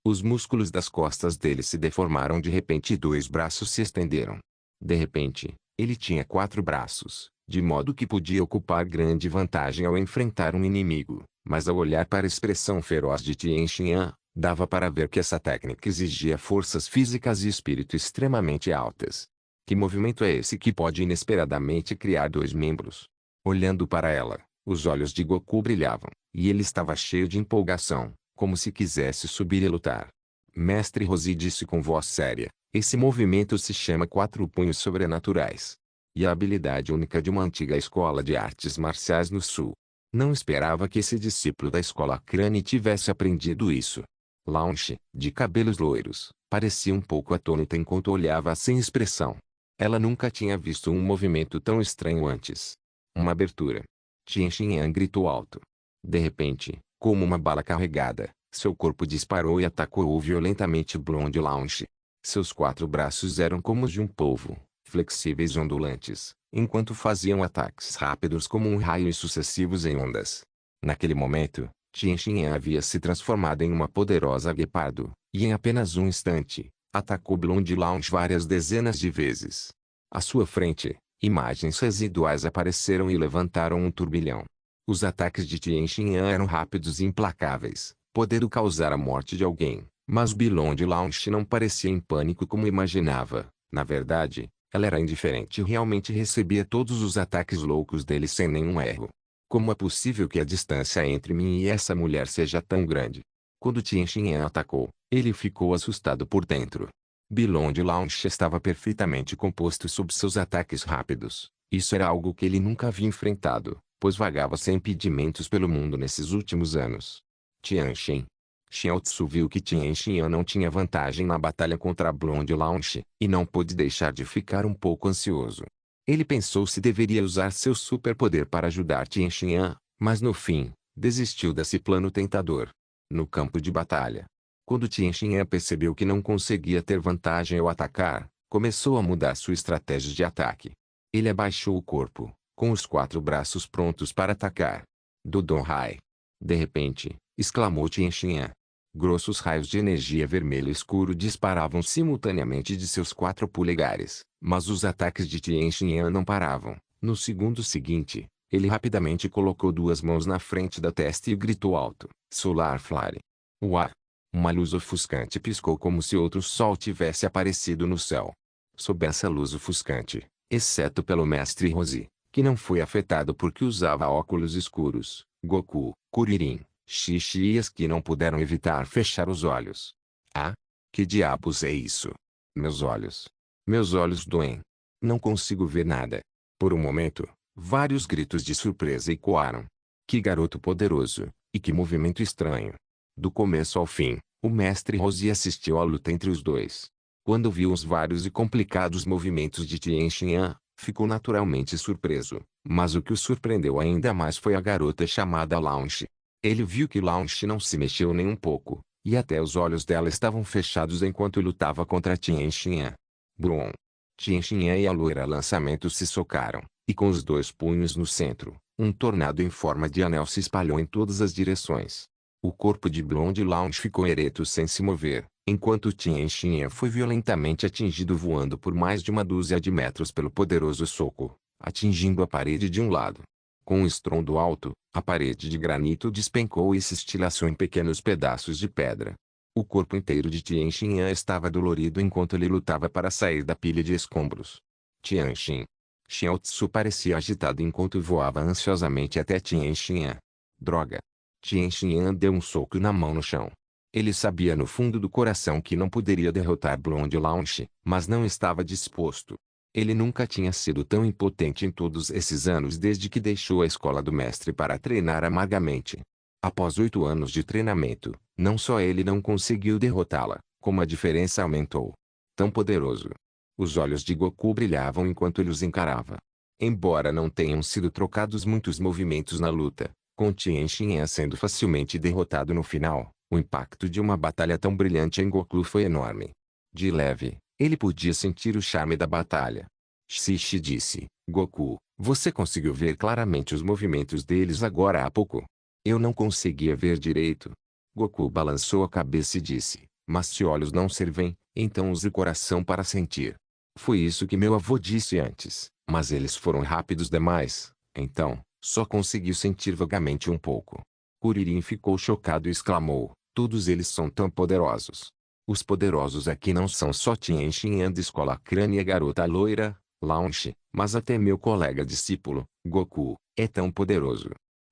[SPEAKER 1] Os músculos das costas dele se deformaram de repente e 2 braços se estenderam. De repente, ele tinha 4 braços, de modo que podia ocupar grande vantagem ao enfrentar um inimigo, mas ao olhar para a expressão feroz de Tien Shinhan, dava para ver que essa técnica exigia forças físicas e espírito extremamente altas. Que movimento é esse que pode inesperadamente criar 2 membros? Olhando para ela, os olhos de Goku brilhavam, e ele estava cheio de empolgação, como se quisesse subir e lutar. Mestre Roshi disse com voz séria, esse movimento se chama 4 punhos sobrenaturais. E a habilidade única de uma antiga escola de artes marciais no sul. Não esperava que esse discípulo da escola Crane tivesse aprendido isso. Launch, de cabelos loiros, parecia um pouco atônita enquanto olhava sem expressão. Ela nunca tinha visto um movimento tão estranho antes. Uma abertura. Tien Shinhan gritou alto. De repente, como uma bala carregada, seu corpo disparou e atacou violentamente Blonde Lounge. Seus 4 braços eram como os de um polvo, flexíveis e ondulantes, enquanto faziam ataques rápidos como um raio e sucessivos em ondas. Naquele momento, Tien Shinhan havia se transformado em uma poderosa guepardo, e em apenas um instante, atacou Blonde Lounge várias dezenas de vezes. À sua frente, imagens residuais apareceram e levantaram um turbilhão. Os ataques de Tien Shinhan eram rápidos e implacáveis, podendo causar a morte de alguém, mas Blonde Lounge não parecia em pânico como imaginava. Na verdade, ela era indiferente e realmente recebia todos os ataques loucos dele sem nenhum erro. Como é possível que a distância entre mim e essa mulher seja tão grande? Quando Tien Shinhan atacou, ele ficou assustado por dentro. Blonde Lounge estava perfeitamente composto sob seus ataques rápidos. Isso era algo que ele nunca havia enfrentado, pois vagava sem impedimentos pelo mundo nesses últimos anos. Tien Shin. Xiaotsu viu que Tien Shinhan não tinha vantagem na batalha contra a Blonde Lounge, e não pôde deixar de ficar um pouco ansioso. Ele pensou se deveria usar seu superpoder para ajudar Tien Shinhan, mas no fim, desistiu desse plano tentador. No campo de batalha, quando Tien Shinhan percebeu que não conseguia ter vantagem ao atacar, começou a mudar sua estratégia de ataque. Ele abaixou o corpo, com os 4 braços prontos para atacar. Dodonrai! De repente, exclamou Tien Shinhan. Grossos raios de energia vermelho escuro disparavam simultaneamente de seus 4 polegares, mas os ataques de Tien Shinhan não paravam. No segundo seguinte, ele rapidamente colocou 2 mãos na frente da testa e gritou alto, Solar Flare. Uá! Uma luz ofuscante piscou como se outro sol tivesse aparecido no céu. Sob essa luz ofuscante, exceto pelo Mestre Roshi, que não foi afetado porque usava óculos escuros, Goku, Kuririn, Xixi e Yasuke não puderam evitar fechar os olhos. Ah? Que diabos é isso? Meus olhos. Meus olhos doem. Não consigo ver nada. Por um momento, vários gritos de surpresa ecoaram. Que garoto poderoso, e que movimento estranho. Do começo ao fim, o Mestre Roshi assistiu à luta entre os dois. Quando viu os vários e complicados movimentos de Tien Shinhan, ficou naturalmente surpreso, mas o que o surpreendeu ainda mais foi a garota chamada Launch. Ele viu que Launch não se mexeu nem um pouco, e até os olhos dela estavam fechados enquanto lutava contra Tien Shinhan. Brum! Tien Shinhan e a loira lançamento se socaram, e com os 2 punhos no centro, um tornado em forma de anel se espalhou em todas as direções. O corpo de Blonde Lounge ficou ereto sem se mover, enquanto Tien Shinhan foi violentamente atingido voando por mais de 1 dúzia de metros pelo poderoso soco, atingindo a parede de um lado. Com um estrondo alto, a parede de granito despencou e se estilhaçou em pequenos pedaços de pedra. O corpo inteiro de Tien Shinhan estava dolorido enquanto ele lutava para sair da pilha de escombros. Tianxin. Xiaotsu parecia agitado enquanto voava ansiosamente até Tianxin. Droga! Tianxin deu um soco na mão no chão. Ele sabia no fundo do coração que não poderia derrotar Blonde Launch, mas não estava disposto. Ele nunca tinha sido tão impotente em todos esses anos desde que deixou a escola do mestre para treinar amargamente. Após 8 anos de treinamento, não só ele não conseguiu derrotá-la, como a diferença aumentou. Tão poderoso. Os olhos de Goku brilhavam enquanto ele os encarava. Embora não tenham sido trocados muitos movimentos na luta, com Tien Shinhan sendo facilmente derrotado no final, o impacto de uma batalha tão brilhante em Goku foi enorme. De leve, ele podia sentir o charme da batalha. Shishi disse, Goku, você conseguiu ver claramente os movimentos deles agora há pouco? Eu não conseguia ver direito. Goku balançou a cabeça e disse, mas se olhos não servem, então use o coração para sentir. Foi isso que meu avô disse antes, mas eles foram rápidos demais, então, só conseguiu sentir vagamente um pouco. Kuririn ficou chocado e exclamou, todos eles são tão poderosos. Os poderosos aqui não são só Tien Shinhan da escola crânio e a garota loira, Launch, mas até meu colega discípulo, Goku, é tão poderoso.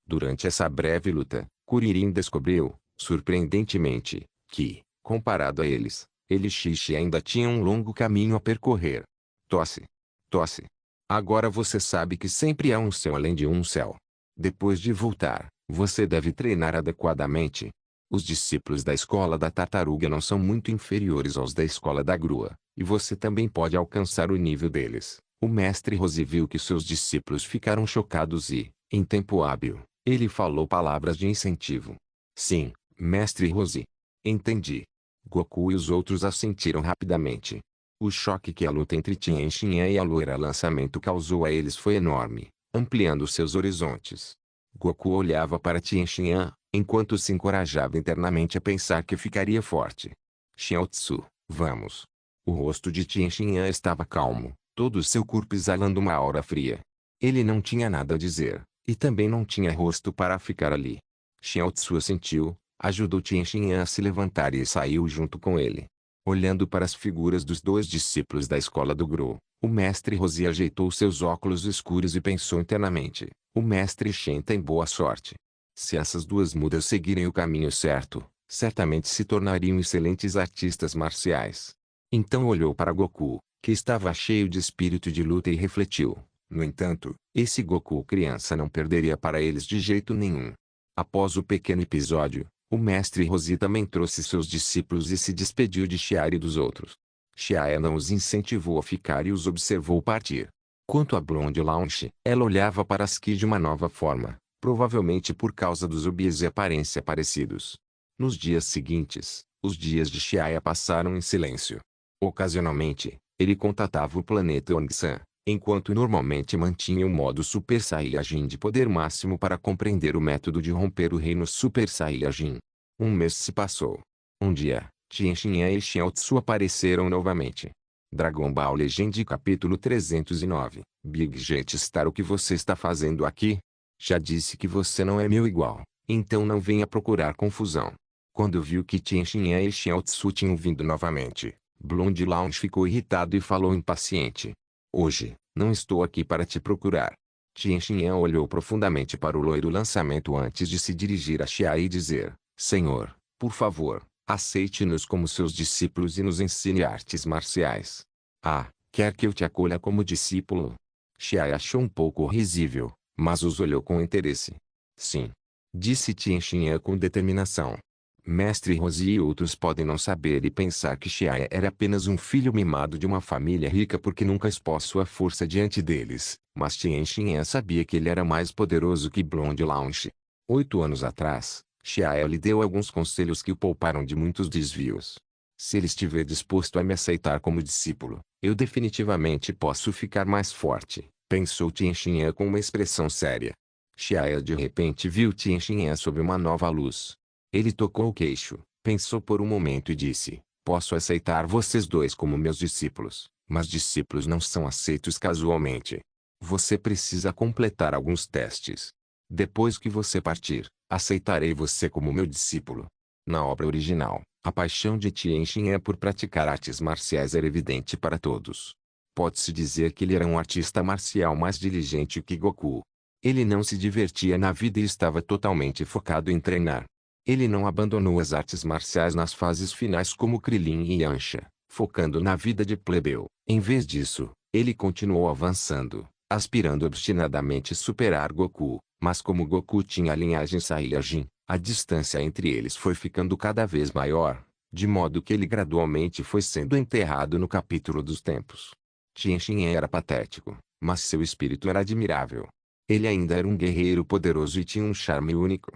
[SPEAKER 1] Durante essa breve luta, Kuririn descobriu, surpreendentemente, que, comparado a eles, ele e Shishi ainda tinha um longo caminho a percorrer. Tosse. Tosse. Agora você sabe que sempre há um céu além de um céu. Depois de voltar, você deve treinar adequadamente. Os discípulos da escola da tartaruga não são muito inferiores aos da escola da grua, e você também pode alcançar o nível deles. O mestre Roshi viu que seus discípulos ficaram chocados e, em tempo hábil, ele falou palavras de incentivo. Sim, mestre Roshi. Entendi. Goku e os outros assentiram rapidamente. O choque que a luta entre Tien Shinhan e a loira lançamento causou a eles foi enorme, ampliando seus horizontes. Goku olhava para Tien Shinhan, enquanto se encorajava internamente a pensar que ficaria forte. Xiaotsu, vamos. O rosto de Tien Shinhan estava calmo, todo o seu corpo exalando uma aura fria. Ele não tinha nada a dizer, e também não tinha rosto para ficar ali. Xiaotsu assentiu, ajudou Tien Shinhan a se levantar e saiu junto com ele. Olhando para as figuras dos dois discípulos da escola do Gru, o mestre Roshi ajeitou seus óculos escuros e pensou internamente, o mestre Shen tem boa sorte. Se essas duas mudas seguirem o caminho certo, certamente se tornariam excelentes artistas marciais. Então olhou para Goku, que estava cheio de espírito de luta e refletiu. No entanto, esse Goku criança não perderia para eles de jeito nenhum. Após o pequeno episódio, o mestre Roshi também trouxe seus discípulos e se despediu de Xiaoya e dos outros. Xiaoya não os incentivou a ficar e os observou partir. Quanto a Blonde Launch, ela olhava para Ski de uma nova forma, provavelmente por causa dos obis e aparência parecidos. Nos dias seguintes, os dias de Xiaoya passaram em silêncio. Ocasionalmente, ele contatava o planeta Ongsan, enquanto normalmente mantinha o modo Super Saiyajin de poder máximo para compreender o método de romper o reino Super Saiyajin. Um mês se passou. Um dia, Tien Shinhan e Xiaotsu apareceram novamente. Dragon Ball Legend capítulo 309. Big Jet Star, o que você está fazendo aqui? Já disse que você não é meu igual, então não venha procurar confusão. Quando viu que Tien Shinhan e Xiaotsu tinham vindo novamente, Blonde Launch ficou irritado e falou impaciente. Hoje, não estou aqui para te procurar. Tien Shinhan olhou profundamente para o loiro lançamento antes de se dirigir a Xiaoya e dizer, Senhor, por favor, aceite-nos como seus discípulos e nos ensine artes marciais. Ah, quer que eu te acolha como discípulo? Xiaoya achou um pouco risível, mas os olhou com interesse. Sim. Disse Tien Shinhan com determinação. Mestre Roshi e outros podem não saber e pensar que Xiaoya era apenas um filho mimado de uma família rica porque nunca expôs sua força diante deles, mas Tien Shinhan sabia que ele era mais poderoso que Blonde Launch. 8 anos atrás, Xiaoya lhe deu alguns conselhos que o pouparam de muitos desvios. Se ele estiver disposto a me aceitar como discípulo, eu definitivamente posso ficar mais forte, pensou Tien Shinhan com uma expressão séria. Xiaoya de repente viu Tien Shinhan sob uma nova luz. Ele tocou o queixo, pensou por um momento e disse, posso aceitar vocês dois como meus discípulos, mas discípulos não são aceitos casualmente. Você precisa completar alguns testes. Depois que você partir, aceitarei você como meu discípulo. Na obra original, a paixão de Tien Shinhan por praticar artes marciais era evidente para todos. Pode-se dizer que ele era um artista marcial mais diligente que Goku. Ele não se divertia na vida e estava totalmente focado em treinar. Ele não abandonou as artes marciais nas fases finais como Krillin e Yamcha, focando na vida de plebeu. Em vez disso, ele continuou avançando, aspirando obstinadamente superar Goku. Mas como Goku tinha a linhagem Saiyajin, a distância entre eles foi ficando cada vez maior, de modo que ele gradualmente foi sendo enterrado no capítulo dos tempos. Tien Shinhan era patético, mas seu espírito era admirável. Ele ainda era um guerreiro poderoso e tinha um charme único.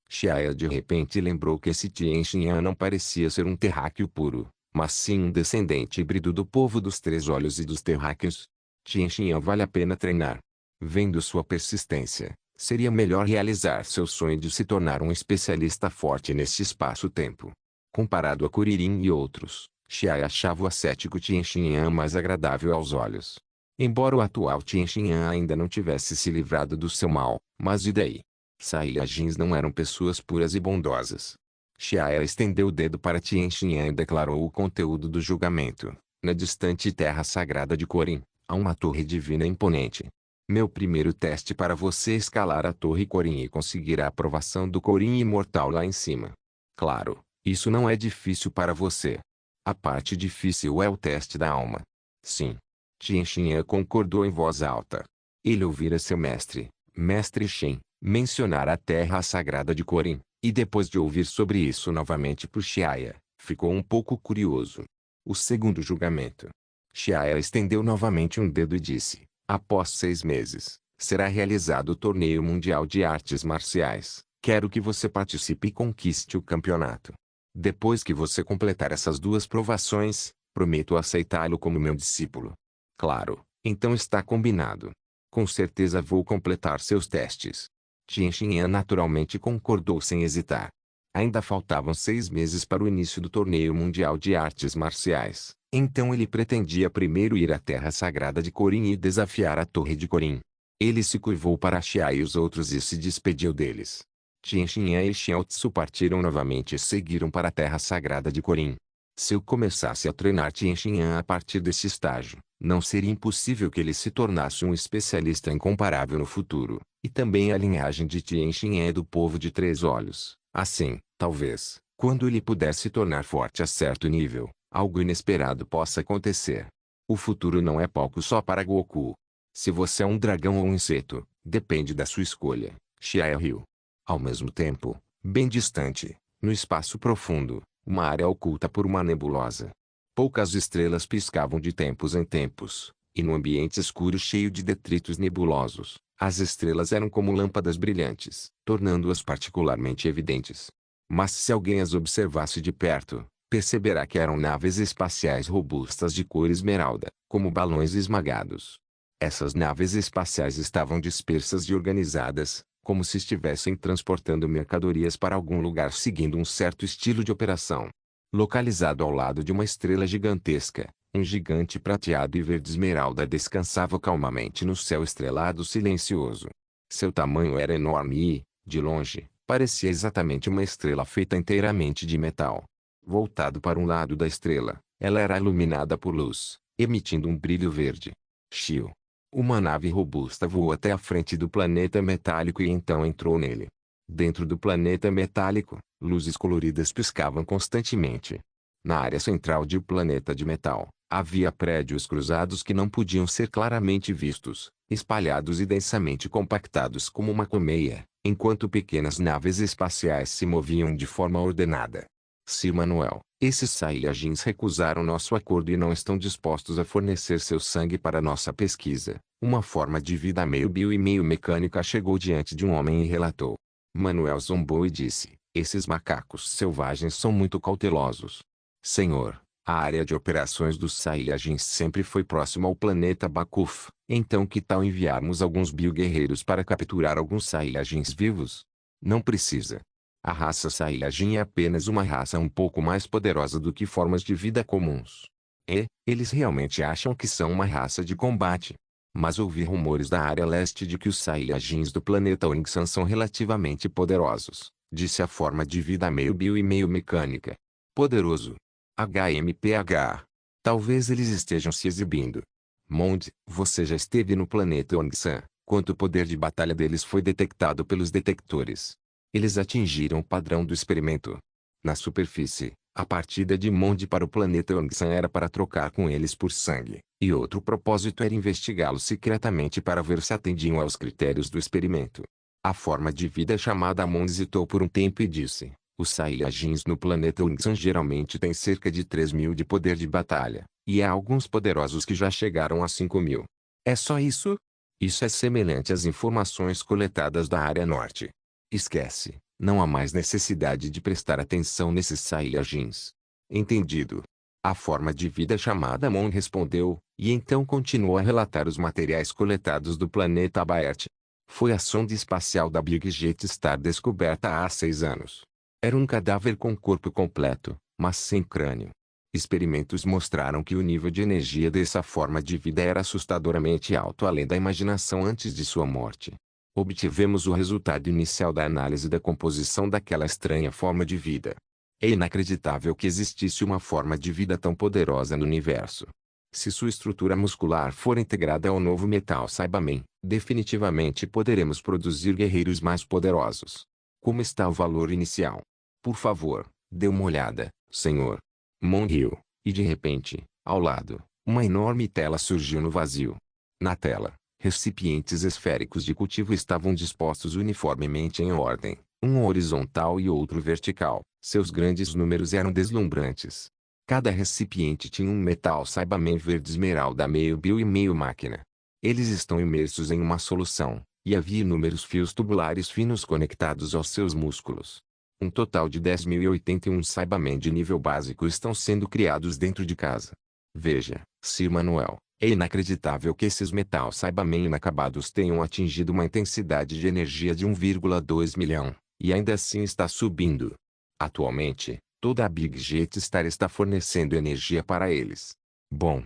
[SPEAKER 1] Xiaoya de repente lembrou que esse Tien Shinhan não parecia ser um terráqueo puro, mas sim um descendente híbrido do povo dos Três Olhos e dos terráqueos. Tien Shinhan vale a pena treinar. Vendo sua persistência, seria melhor realizar seu sonho de se tornar um especialista forte neste espaço-tempo. Comparado a Kuririn e outros, Xiaoya achava o ascético Tien Shinhan mais agradável aos olhos. Embora o atual Tien Shinhan ainda não tivesse se livrado do seu mal, mas e daí? Saiyajins não eram pessoas puras e bondosas. Xiaoya estendeu o dedo para Tien Shinhan e declarou o conteúdo do julgamento. Na distante terra sagrada de Korin, há uma torre divina imponente. Meu primeiro teste para você escalar a torre Korin e conseguir a aprovação do Korin imortal lá em cima. Claro, isso não é difícil para você. A parte difícil é o teste da alma. Sim. Tien Shinhan concordou em voz alta. Ele ouvira seu mestre, Mestre Shen, mencionar a terra sagrada de Korin, e depois de ouvir sobre isso novamente por Xiaoya, ficou um pouco curioso. O segundo julgamento. Xiaoya estendeu novamente um dedo e disse, após 6 meses, será realizado o torneio mundial de artes marciais. Quero que você participe e conquiste o campeonato. Depois que você completar essas 2 provações, prometo aceitá-lo como meu discípulo. Claro, então está combinado. Com certeza vou completar seus testes. Tien Shinhan naturalmente concordou sem hesitar. Ainda faltavam 6 meses para o início do torneio mundial de artes marciais, então ele pretendia primeiro ir à terra sagrada de Korin e desafiar a torre de Korin. Ele se curvou para Xia e os outros e se despediu deles. Tien Shinhan e Xiaotsu partiram novamente e seguiram para a terra sagrada de Korin. Se eu começasse a treinar Tien Shinhan a partir desse estágio, não seria impossível que ele se tornasse um especialista incomparável no futuro, e também a linhagem de Tien Shinhan é do povo de 3 olhos. Assim, talvez, quando ele puder se tornar forte a certo nível, algo inesperado possa acontecer. O futuro não é palco só para Goku. Se você é um dragão ou um inseto, depende da sua escolha. Xiaoya riu. Ao mesmo tempo, bem distante, no espaço profundo, uma área oculta por uma nebulosa. Poucas estrelas piscavam de tempos em tempos, e no ambiente escuro cheio de detritos nebulosos, as estrelas eram como lâmpadas brilhantes, tornando-as particularmente evidentes. Mas se alguém as observasse de perto, perceberá que eram naves espaciais robustas de cor esmeralda, como balões esmagados. Essas naves espaciais estavam dispersas e organizadas, como se estivessem transportando mercadorias para algum lugar seguindo um certo estilo de operação. Localizado ao lado de uma estrela gigantesca, um gigante prateado e verde esmeralda descansava calmamente no céu estrelado silencioso. Seu tamanho era enorme e, de longe, parecia exatamente uma estrela feita inteiramente de metal. Voltado para um lado da estrela, ela era iluminada por luz, emitindo um brilho verde. Shio. Uma nave robusta voou até a frente do planeta metálico e então entrou nele. Dentro do planeta metálico, luzes coloridas piscavam constantemente. Na área central do planeta de metal, havia prédios cruzados que não podiam ser claramente vistos, espalhados e densamente compactados como uma colmeia, enquanto pequenas naves espaciais se moviam de forma ordenada. Sir Manuel, esses Saiyajins recusaram nosso acordo e não estão dispostos a fornecer seu sangue para nossa pesquisa. Uma forma de vida meio bio e meio mecânica chegou diante de um homem e relatou. Manuel zombou e disse, esses macacos selvagens são muito cautelosos. Senhor, a área de operações dos Saiyajins sempre foi próxima ao planeta Bakuf, então que tal enviarmos alguns bio-guerreiros para capturar alguns Saiyajins vivos? Não precisa. A raça Saiyajin é apenas uma raça um pouco mais poderosa do que formas de vida comuns. E, eles realmente acham que são uma raça de combate. Mas ouvi rumores da área leste de que os Saiyajins do planeta Onyxan são relativamente poderosos, disse a forma de vida meio bio e meio mecânica. Poderoso. HMPH. Talvez eles estejam se exibindo. Mond, você já esteve no planeta Ongsan, quanto poder de batalha deles foi detectado pelos detectores. Eles atingiram o padrão do experimento. Na superfície, a partida de Mond para o planeta Ongsan era para trocar com eles por sangue, e outro propósito era investigá-los secretamente para ver se atendiam aos critérios do experimento. A forma de vida chamada Mond hesitou por um tempo e disse: os Saiyajins no planeta Ongsan geralmente têm cerca de 3.000 de poder de batalha, e há alguns poderosos que já chegaram a 5.000. É só isso? Isso é semelhante às informações coletadas da área norte. Esquece, não há mais necessidade de prestar atenção nesses Saiyajins. Entendido. A forma de vida chamada Mon respondeu, e então continuou a relatar os materiais coletados do planeta Abaert. Foi a sonda espacial da Big Jet Star descoberta há 6 anos. Era um cadáver com corpo completo, mas sem crânio. Experimentos mostraram que o nível de energia dessa forma de vida era assustadoramente alto além da imaginação antes de sua morte. Obtivemos o resultado inicial da análise da composição daquela estranha forma de vida. É inacreditável que existisse uma forma de vida tão poderosa no universo. Se sua estrutura muscular for integrada ao novo metal Saibamen, definitivamente poderemos produzir guerreiros mais poderosos. Como está o valor inicial? Por favor, dê uma olhada, senhor. Mon riu, e de repente, ao lado, uma enorme tela surgiu no vazio. Na tela, recipientes esféricos de cultivo estavam dispostos uniformemente em ordem, um horizontal e outro vertical. Seus grandes números eram deslumbrantes. Cada recipiente tinha um metal Saibamen verde esmeralda meio bio e meio máquina. Eles estão imersos em uma solução, e havia inúmeros fios tubulares finos conectados aos seus músculos. Um total de 10.081 Saibamen de nível básico estão sendo criados dentro de casa. Veja, Sir Manuel, é inacreditável que esses metal Saibamen inacabados tenham atingido uma intensidade de energia de 1,2 milhão, e ainda assim está subindo. Atualmente, toda a Big Jet Star está fornecendo energia para eles. Bom,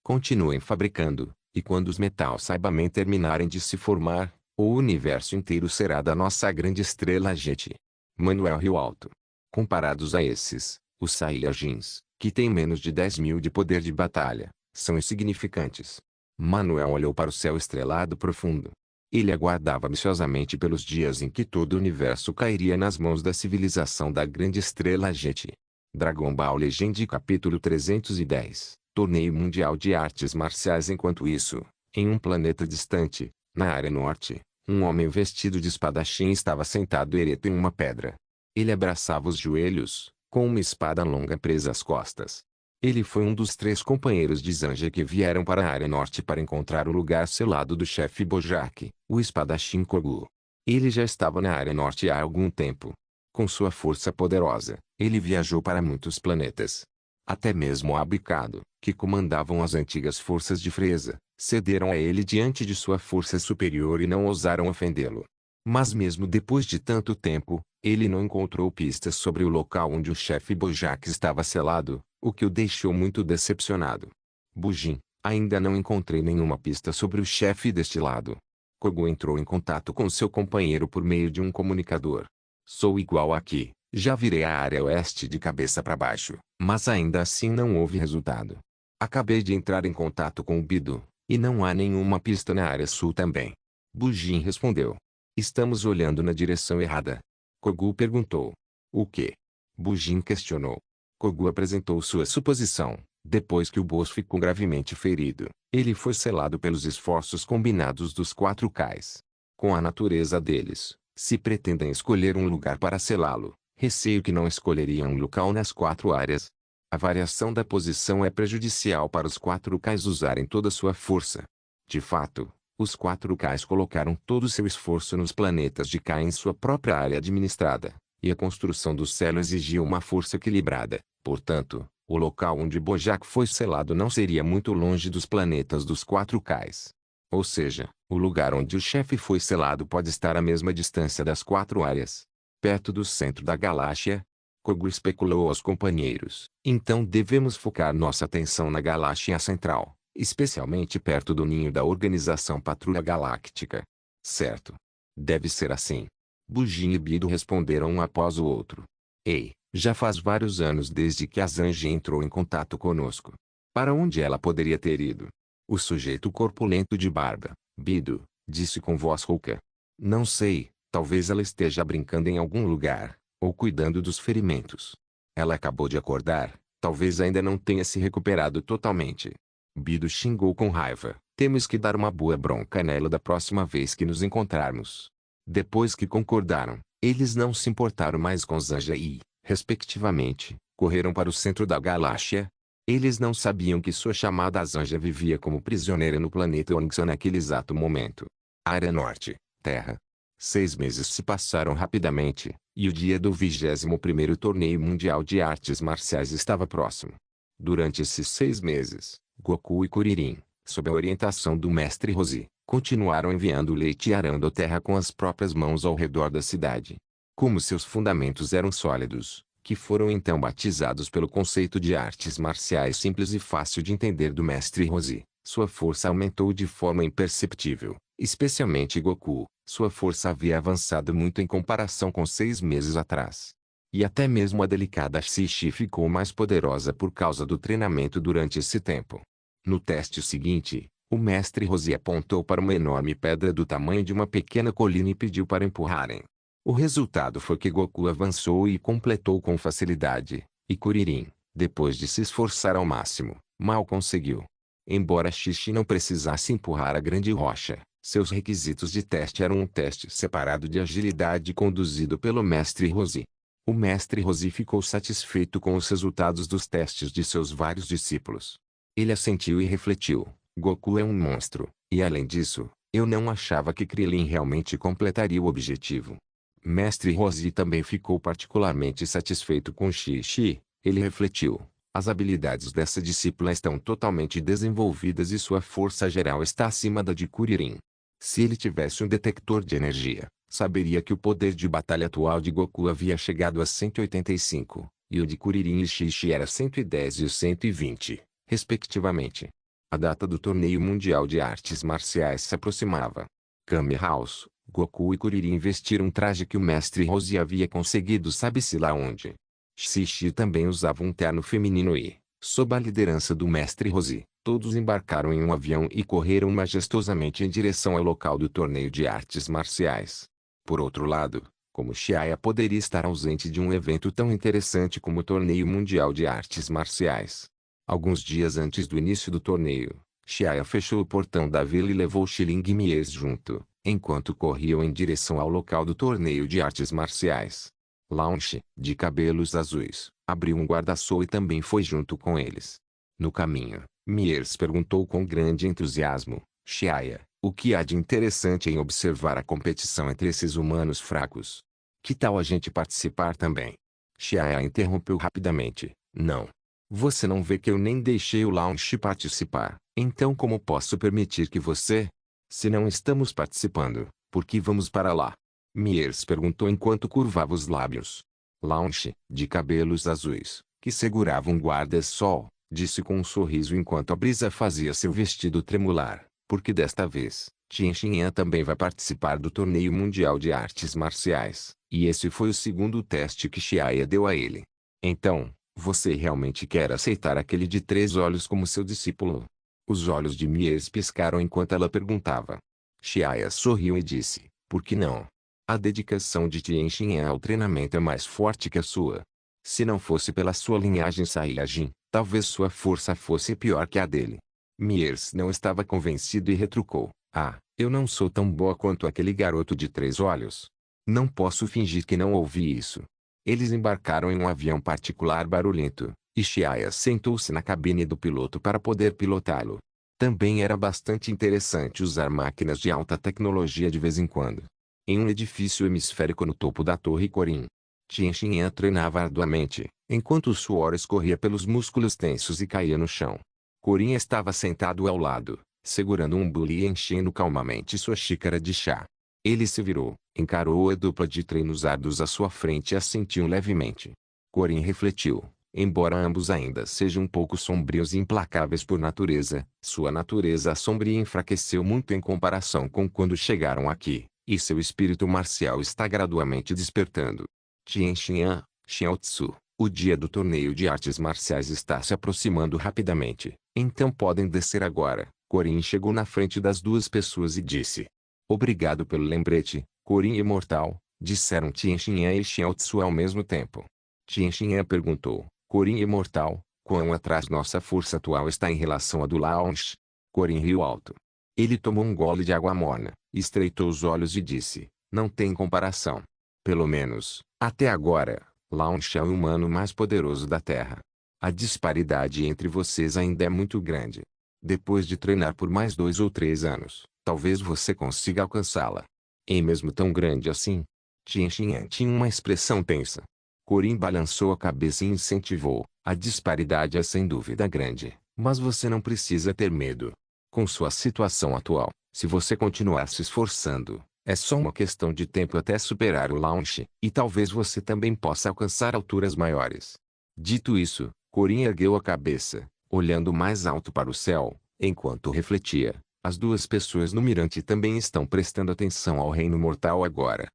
[SPEAKER 1] continuem fabricando, e quando os metal Saibamen terminarem de se formar, o universo inteiro será da nossa grande estrela Jet. Manuel riu alto. Comparados a esses, os Saiyajins, que têm menos de 10.000 de poder de batalha, são insignificantes. Manuel olhou para o céu estrelado profundo. Ele aguardava ansiosamente pelos dias em que todo o universo cairia nas mãos da civilização da grande estrela Jet. Dragon Ball Legend capítulo 310, Torneio Mundial de Artes Marciais. Enquanto isso, em um planeta distante, na área norte, um homem vestido de espadachim estava sentado ereto em uma pedra. Ele abraçava os joelhos, com uma espada longa presa às costas. Ele foi um dos 3 companheiros de Zanja que vieram para a área norte para encontrar o lugar selado do chefe Bojack, o espadachim Kogu. Ele já estava na área norte há algum tempo. Com sua força poderosa, ele viajou para muitos planetas. Até mesmo Abicado, que comandavam as antigas forças de Frieza, cederam a ele diante de sua força superior e não ousaram ofendê-lo. Mas mesmo depois de tanto tempo, ele não encontrou pistas sobre o local onde o chefe Bojack estava selado, o que o deixou muito decepcionado. Bujin, ainda não encontrei nenhuma pista sobre o chefe deste lado. Kogu entrou em contato com seu companheiro por meio de um comunicador. Sou igual aqui, já virei a área oeste de cabeça para baixo, mas ainda assim não houve resultado. Acabei de entrar em contato com o Bido, e não há nenhuma pista na área sul também. Bujin respondeu. Estamos olhando na direção errada. Kogu perguntou. O quê? Bujin questionou. Kogu apresentou sua suposição. Depois que o boss ficou gravemente ferido, ele foi selado pelos esforços combinados dos 4 Kais. Com a natureza deles, se pretendem escolher um lugar para selá-lo, receio que não escolheriam um local nas 4 áreas. A variação da posição é prejudicial para os 4 Kais usarem toda sua força. De fato, os 4 Kais colocaram todo o seu esforço nos planetas de Kai em sua própria área administrada, e a construção do selo exigia uma força equilibrada. Portanto, o local onde Bojack foi selado não seria muito longe dos planetas dos 4 Kais. Ou seja, o lugar onde o chefe foi selado pode estar à mesma distância das 4 áreas. Perto do centro da galáxia. Kogu especulou aos companheiros. Então devemos focar nossa atenção na galáxia central, especialmente perto do ninho da Organização Patrulha Galáctica. Certo. Deve ser assim. Bujin e Bido responderam um após o outro. Ei, já faz vários anos desde que a Zanji entrou em contato conosco. Para onde ela poderia ter ido? O sujeito corpulento de barba, Bido, disse com voz rouca. Não sei, talvez ela esteja brincando em algum lugar, ou cuidando dos ferimentos. Ela acabou de acordar, talvez ainda não tenha se recuperado totalmente. Bido xingou com raiva. Temos que dar uma boa bronca nela da próxima vez que nos encontrarmos. Depois que concordaram, eles não se importaram mais com Zanja e, respectivamente, correram para o centro da galáxia. Eles não sabiam que sua chamada Zanja vivia como prisioneira no planeta Onyx naquele exato momento. Área Norte, Terra. 6 meses se passaram rapidamente, e o dia do 21º Torneio Mundial de Artes Marciais estava próximo. Durante esses 6 meses, Goku e Kuririn, sob a orientação do mestre Roshi, continuaram enviando leite e arando a terra com as próprias mãos ao redor da cidade. Como seus fundamentos eram sólidos, que foram então batizados pelo conceito de artes marciais simples e fácil de entender do mestre Roshi, sua força aumentou de forma imperceptível, especialmente Goku. Sua força havia avançado muito em comparação com 6 meses atrás. E até mesmo a delicada Shishi ficou mais poderosa por causa do treinamento durante esse tempo. No teste seguinte, o mestre Roshi apontou para uma enorme pedra do tamanho de uma pequena colina e pediu para empurrarem. O resultado foi que Goku avançou e completou com facilidade, e Kuririn, depois de se esforçar ao máximo, mal conseguiu. Embora Shishi não precisasse empurrar a grande rocha, seus requisitos de teste eram um teste separado de agilidade conduzido pelo mestre Roshi. O mestre Roshi ficou satisfeito com os resultados dos testes de seus vários discípulos. Ele assentiu e refletiu: Goku é um monstro, e além disso, eu não achava que Krillin realmente completaria o objetivo. Mestre Roshi também ficou particularmente satisfeito com Shishi. Ele refletiu: as habilidades dessa discípula estão totalmente desenvolvidas e sua força geral está acima da de Kuririn. Se ele tivesse um detector de energia, saberia que o poder de batalha atual de Goku havia chegado a 185, e o de Kuririn e Shishi era 110 e 120, respectivamente. A data do Torneio Mundial de Artes Marciais se aproximava. Kame House, Goku e Kuririn vestiram um traje que o mestre Roshi havia conseguido sabe-se lá onde. Shishi também usava um terno feminino e, sob a liderança do mestre Roshi, todos embarcaram em um avião e correram majestosamente em direção ao local do torneio de artes marciais. Por outro lado, como Shiaya poderia estar ausente de um evento tão interessante como o Torneio Mundial de Artes Marciais? Alguns dias antes do início do torneio, Shiaya fechou o portão da vila e levou Xiling e Mies junto, enquanto corriam em direção ao local do torneio de artes marciais. Launch, de cabelos azuis, abriu um guarda-sol e também foi junto com eles. No caminho, Mies perguntou com grande entusiasmo: Shiaya, o que há de interessante em observar a competição entre esses humanos fracos? Que tal a gente participar também? Shiaya interrompeu rapidamente: não. Você não vê que eu nem deixei o Launch participar, então como posso permitir que você? Se não estamos participando, por que vamos para lá? Mies perguntou enquanto curvava os lábios. Launch, de cabelos azuis, que segurava um guarda-sol, disse com um sorriso enquanto a brisa fazia seu vestido tremular, porque desta vez, Tien Shinhan também vai participar do Torneio Mundial de Artes Marciais, e esse foi o segundo teste que Shiaya deu a ele. Então, você realmente quer aceitar aquele de 3 olhos como seu discípulo? Os olhos de Mies piscaram enquanto ela perguntava. Shiaya sorriu e disse: por que não? A dedicação de Tien Shinhan ao treinamento é mais forte que a sua. Se não fosse pela sua linhagem Saiyajin, talvez sua força fosse pior que a dele. Mies não estava convencido e retrucou: ah, eu não sou tão boa quanto aquele garoto de 3 olhos. Não posso fingir que não ouvi isso. Eles embarcaram em um avião particular barulhento, e Shiaya sentou-se na cabine do piloto para poder pilotá-lo. Também era bastante interessante usar máquinas de alta tecnologia de vez em quando. Em um edifício hemisférico no topo da Torre Korin, Tien Shinhan treinava arduamente, enquanto o suor escorria pelos músculos tensos e caía no chão. Korin estava sentado ao lado, segurando um bule e enchendo calmamente sua xícara de chá. Ele se virou, encarou a dupla de treinos árduos à sua frente e assentiu levemente. Korin refletiu: embora ambos ainda sejam um pouco sombrios e implacáveis por natureza, sua natureza sombria enfraqueceu muito em comparação com quando chegaram aqui, e seu espírito marcial está gradualmente despertando. Tien Shinhan, Xiaotsu, o dia do torneio de artes marciais está se aproximando rapidamente, então podem descer agora, Corin chegou na frente das duas pessoas e disse: Obrigado pelo lembrete, Corin imortal, disseram Tien Shinhan e Xiaotsu ao mesmo tempo. Tien Shinhan perguntou: Corin imortal, quão atrás nossa força atual está em relação à do Launch? Corin riu alto. Ele tomou um gole de água morna, estreitou os olhos e disse: Não tem comparação. Pelo menos, até agora, Launch é o humano mais poderoso da Terra. A disparidade entre vocês ainda é muito grande. Depois de treinar por mais 2 ou 3 anos, talvez você consiga alcançá-la. É mesmo tão grande assim? Tien Shinhan tinha uma expressão tensa. Corin balançou a cabeça e incentivou. A disparidade é sem dúvida grande, mas você não precisa ter medo. Com sua situação atual, se você continuar se esforçando, é só uma questão de tempo até superar o Launch, e talvez você também possa alcançar alturas maiores. Dito isso, Corin ergueu a cabeça, olhando mais alto para o céu, enquanto refletia. As duas pessoas no mirante também estão prestando atenção ao reino mortal agora.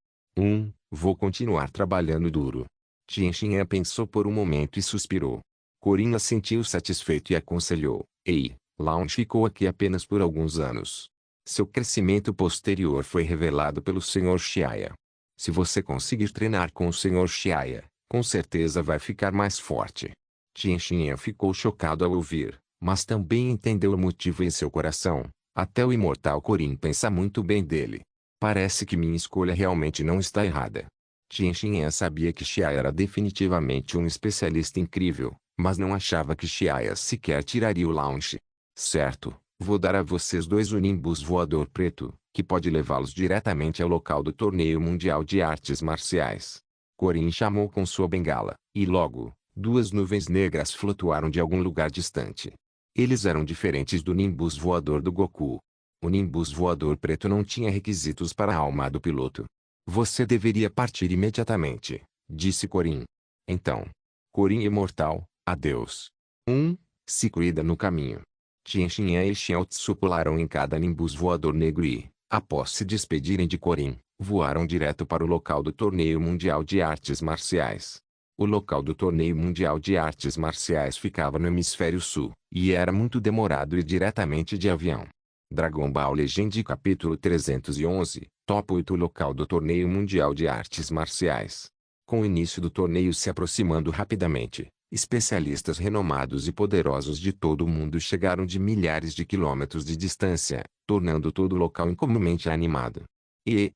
[SPEAKER 1] Vou continuar trabalhando duro. Tien Shinhan pensou por um momento e suspirou. Corin assentiu satisfeito e aconselhou: Ei, Launch ficou aqui apenas por alguns anos. Seu crescimento posterior foi revelado pelo Sr. Xiaya. Se você conseguir treinar com o Sr. Xiaya, com certeza vai ficar mais forte. Tien Shinhan ficou chocado ao ouvir, mas também entendeu o motivo em seu coração. Até o imortal Corin pensa muito bem dele. Parece que minha escolha realmente não está errada. Tien Shinhan sabia que Xiaya era definitivamente um especialista incrível, mas não achava que Xiaya sequer tiraria o Launch. Certo, vou dar a vocês 2 o Nimbus voador preto, que pode levá-los diretamente ao local do torneio mundial de artes marciais. Corin chamou com sua bengala, e logo, 2 nuvens negras flutuaram de algum lugar distante. Eles eram diferentes do Nimbus voador do Goku. O Nimbus voador preto não tinha requisitos para a alma do piloto. Você deveria partir imediatamente, disse Corin. Então. Corin imortal, adeus. Se cuida no caminho. Tien Shinhan e Xiaotsu pularam em cada Nimbus voador negro e, após se despedirem de Corin, voaram direto para o local do torneio mundial de artes marciais. O local do torneio mundial de artes marciais ficava no hemisfério sul, e era muito demorado ir diretamente de avião. Dragon Ball Legend capítulo 311, Top 8 local do torneio mundial de artes marciais. Com o início do torneio se aproximando rapidamente, especialistas renomados e poderosos de todo o mundo chegaram de milhares de quilômetros de distância, tornando todo o local incomumente animado.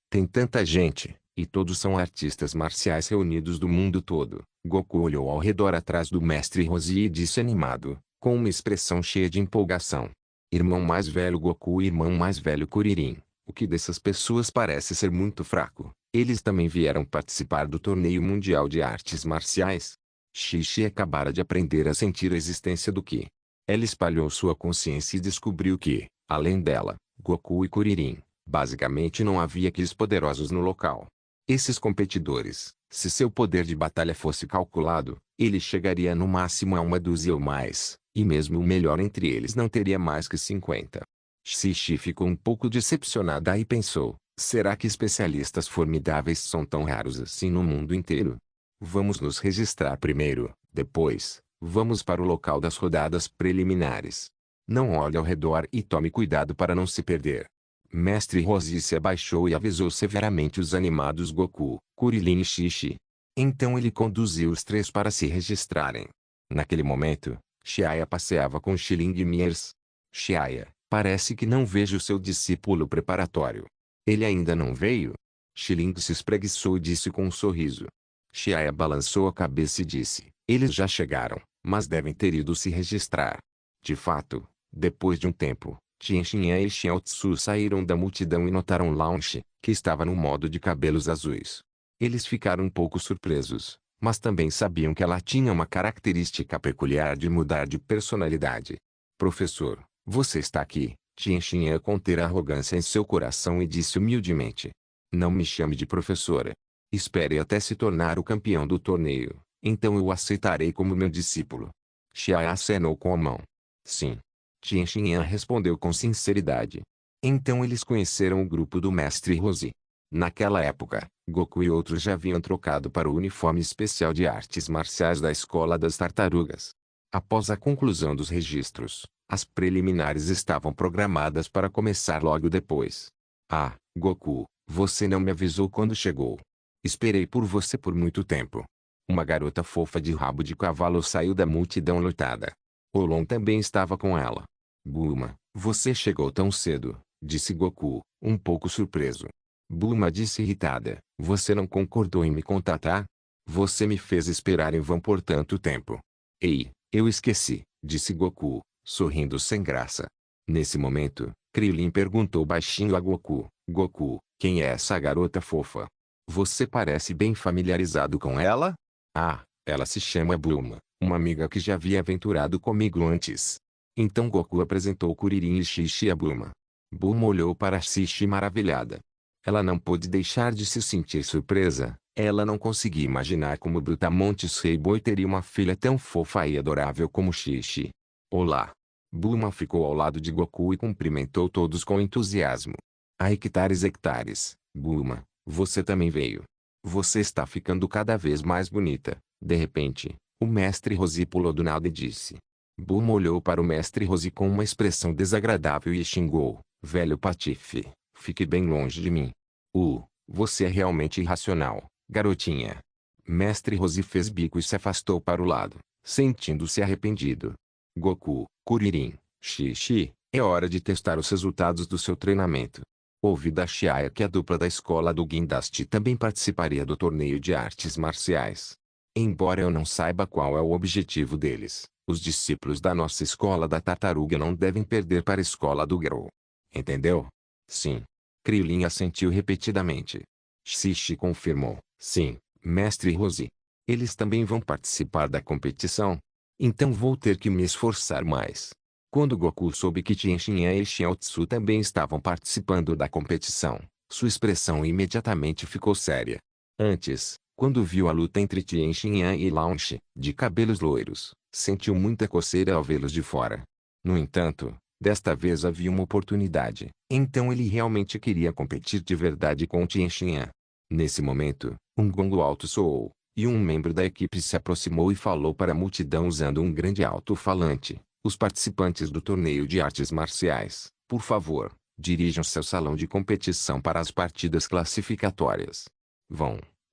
[SPEAKER 1] Tem tanta gente, e todos são artistas marciais reunidos do mundo todo. Goku olhou ao redor atrás do mestre Roshi e disse animado, com uma expressão cheia de empolgação: Irmão mais velho Goku e irmão mais velho Kuririn, o que dessas pessoas parece ser muito fraco. Eles também vieram participar do torneio mundial de artes marciais. Xixi acabara de aprender a sentir a existência do Ki. Ela espalhou sua consciência e descobriu que, além dela, Goku e Kuririn, basicamente não havia Kis poderosos no local. Esses competidores, se seu poder de batalha fosse calculado, ele chegaria no máximo a 1 dúzia ou mais, e mesmo o melhor entre eles não teria mais que 50. Xixi ficou um pouco decepcionada e pensou: será que especialistas formidáveis são tão raros assim no mundo inteiro? Vamos nos registrar primeiro, depois, vamos para o local das rodadas preliminares. Não olhe ao redor e tome cuidado para não se perder. Mestre Roshi se abaixou e avisou severamente os animados Goku, Kuririn e Xixi. Então ele conduziu os 3 para se registrarem. Naquele momento, Xiaya passeava com Xiling e Miers. Xiaya, parece que não vejo seu discípulo preparatório. Ele ainda não veio? Xiling se espreguiçou e disse com um sorriso. Xiaya balançou a cabeça e disse: eles já chegaram, mas devem ter ido se registrar. De fato, depois de um tempo, Tien Shinhan e Xiaotsu saíram da multidão e notaram Launch, que estava no modo de cabelos azuis. Eles ficaram um pouco surpresos, mas também sabiam que ela tinha uma característica peculiar de mudar de personalidade. Professor, você está aqui. Tien Shinhan conter a arrogância em seu coração e disse humildemente: não me chame de professora. Espere até se tornar o campeão do torneio, então eu o aceitarei como meu discípulo. Xiaya acenou com a mão. Sim. Tien Shinhan respondeu com sinceridade. Então eles conheceram o grupo do mestre Roshi. Naquela época, Goku e outros já haviam trocado para o uniforme especial de artes marciais da Escola das Tartarugas. Após a conclusão dos registros, As preliminares estavam programadas para começar logo depois. Ah, Goku, você não me avisou quando chegou. Esperei por você por muito tempo. Uma garota fofa de rabo de cavalo saiu da multidão lotada. Olon também estava com ela. Bulma, você chegou tão cedo, disse Goku, um pouco surpreso. Bulma disse irritada, você não concordou em me contatar? Você me fez esperar em vão por tanto tempo. Ei, eu esqueci, disse Goku, sorrindo sem graça. Nesse momento, Krillin perguntou baixinho a Goku, Goku, quem é essa garota fofa? Você parece bem familiarizado com ela? Ah, ela se chama Bulma, uma amiga que já havia aventurado comigo antes. Então Goku apresentou Kuririn e Xixi a Bulma. Bulma olhou para Xixi maravilhada. Ela não pôde deixar de se sentir surpresa. Ela não conseguia imaginar como Brutamontes Reiboy teria uma filha tão fofa e adorável como Xixi. Olá! Bulma ficou ao lado de Goku e cumprimentou todos com entusiasmo. Ah, hectares, Bulma, você também veio. Você está ficando cada vez mais bonita. De repente, o mestre Roshi pulou do nada e disse. Bulma olhou para o mestre Roshi com uma expressão desagradável e xingou, velho patife, fique bem longe de mim. Você é realmente irracional, garotinha. Mestre Roshi fez bico e se afastou para o lado, sentindo-se arrependido. Goku, Kuririn, Xixi, é hora de testar os resultados do seu treinamento. Ouvi da Chiaya que a dupla da escola do Guindaste também participaria do torneio de artes marciais. Embora eu não saiba qual é o objetivo deles, os discípulos da nossa escola da tartaruga não devem perder para a escola do Garou. Entendeu? Sim. Krillin assentiu repetidamente. Xixi confirmou. Sim, mestre Roshi. Eles também vão participar da competição? Então vou ter que me esforçar mais. Quando Goku soube que Tien Shinhan e Xiaotsu também estavam participando da competição, sua expressão imediatamente ficou séria. Antes, quando viu a luta entre Tien Shinhan e Lao Shi, de cabelos loiros, sentiu muita coceira ao vê-los de fora. No entanto, desta vez havia uma oportunidade, então ele realmente queria competir de verdade com Tien Shinhan. Nesse momento, um gongo alto soou, e um membro da equipe se aproximou e falou para a multidão usando um grande alto-falante. Os participantes do torneio de artes marciais, por favor, dirijam-se ao salão de competição para as partidas classificatórias.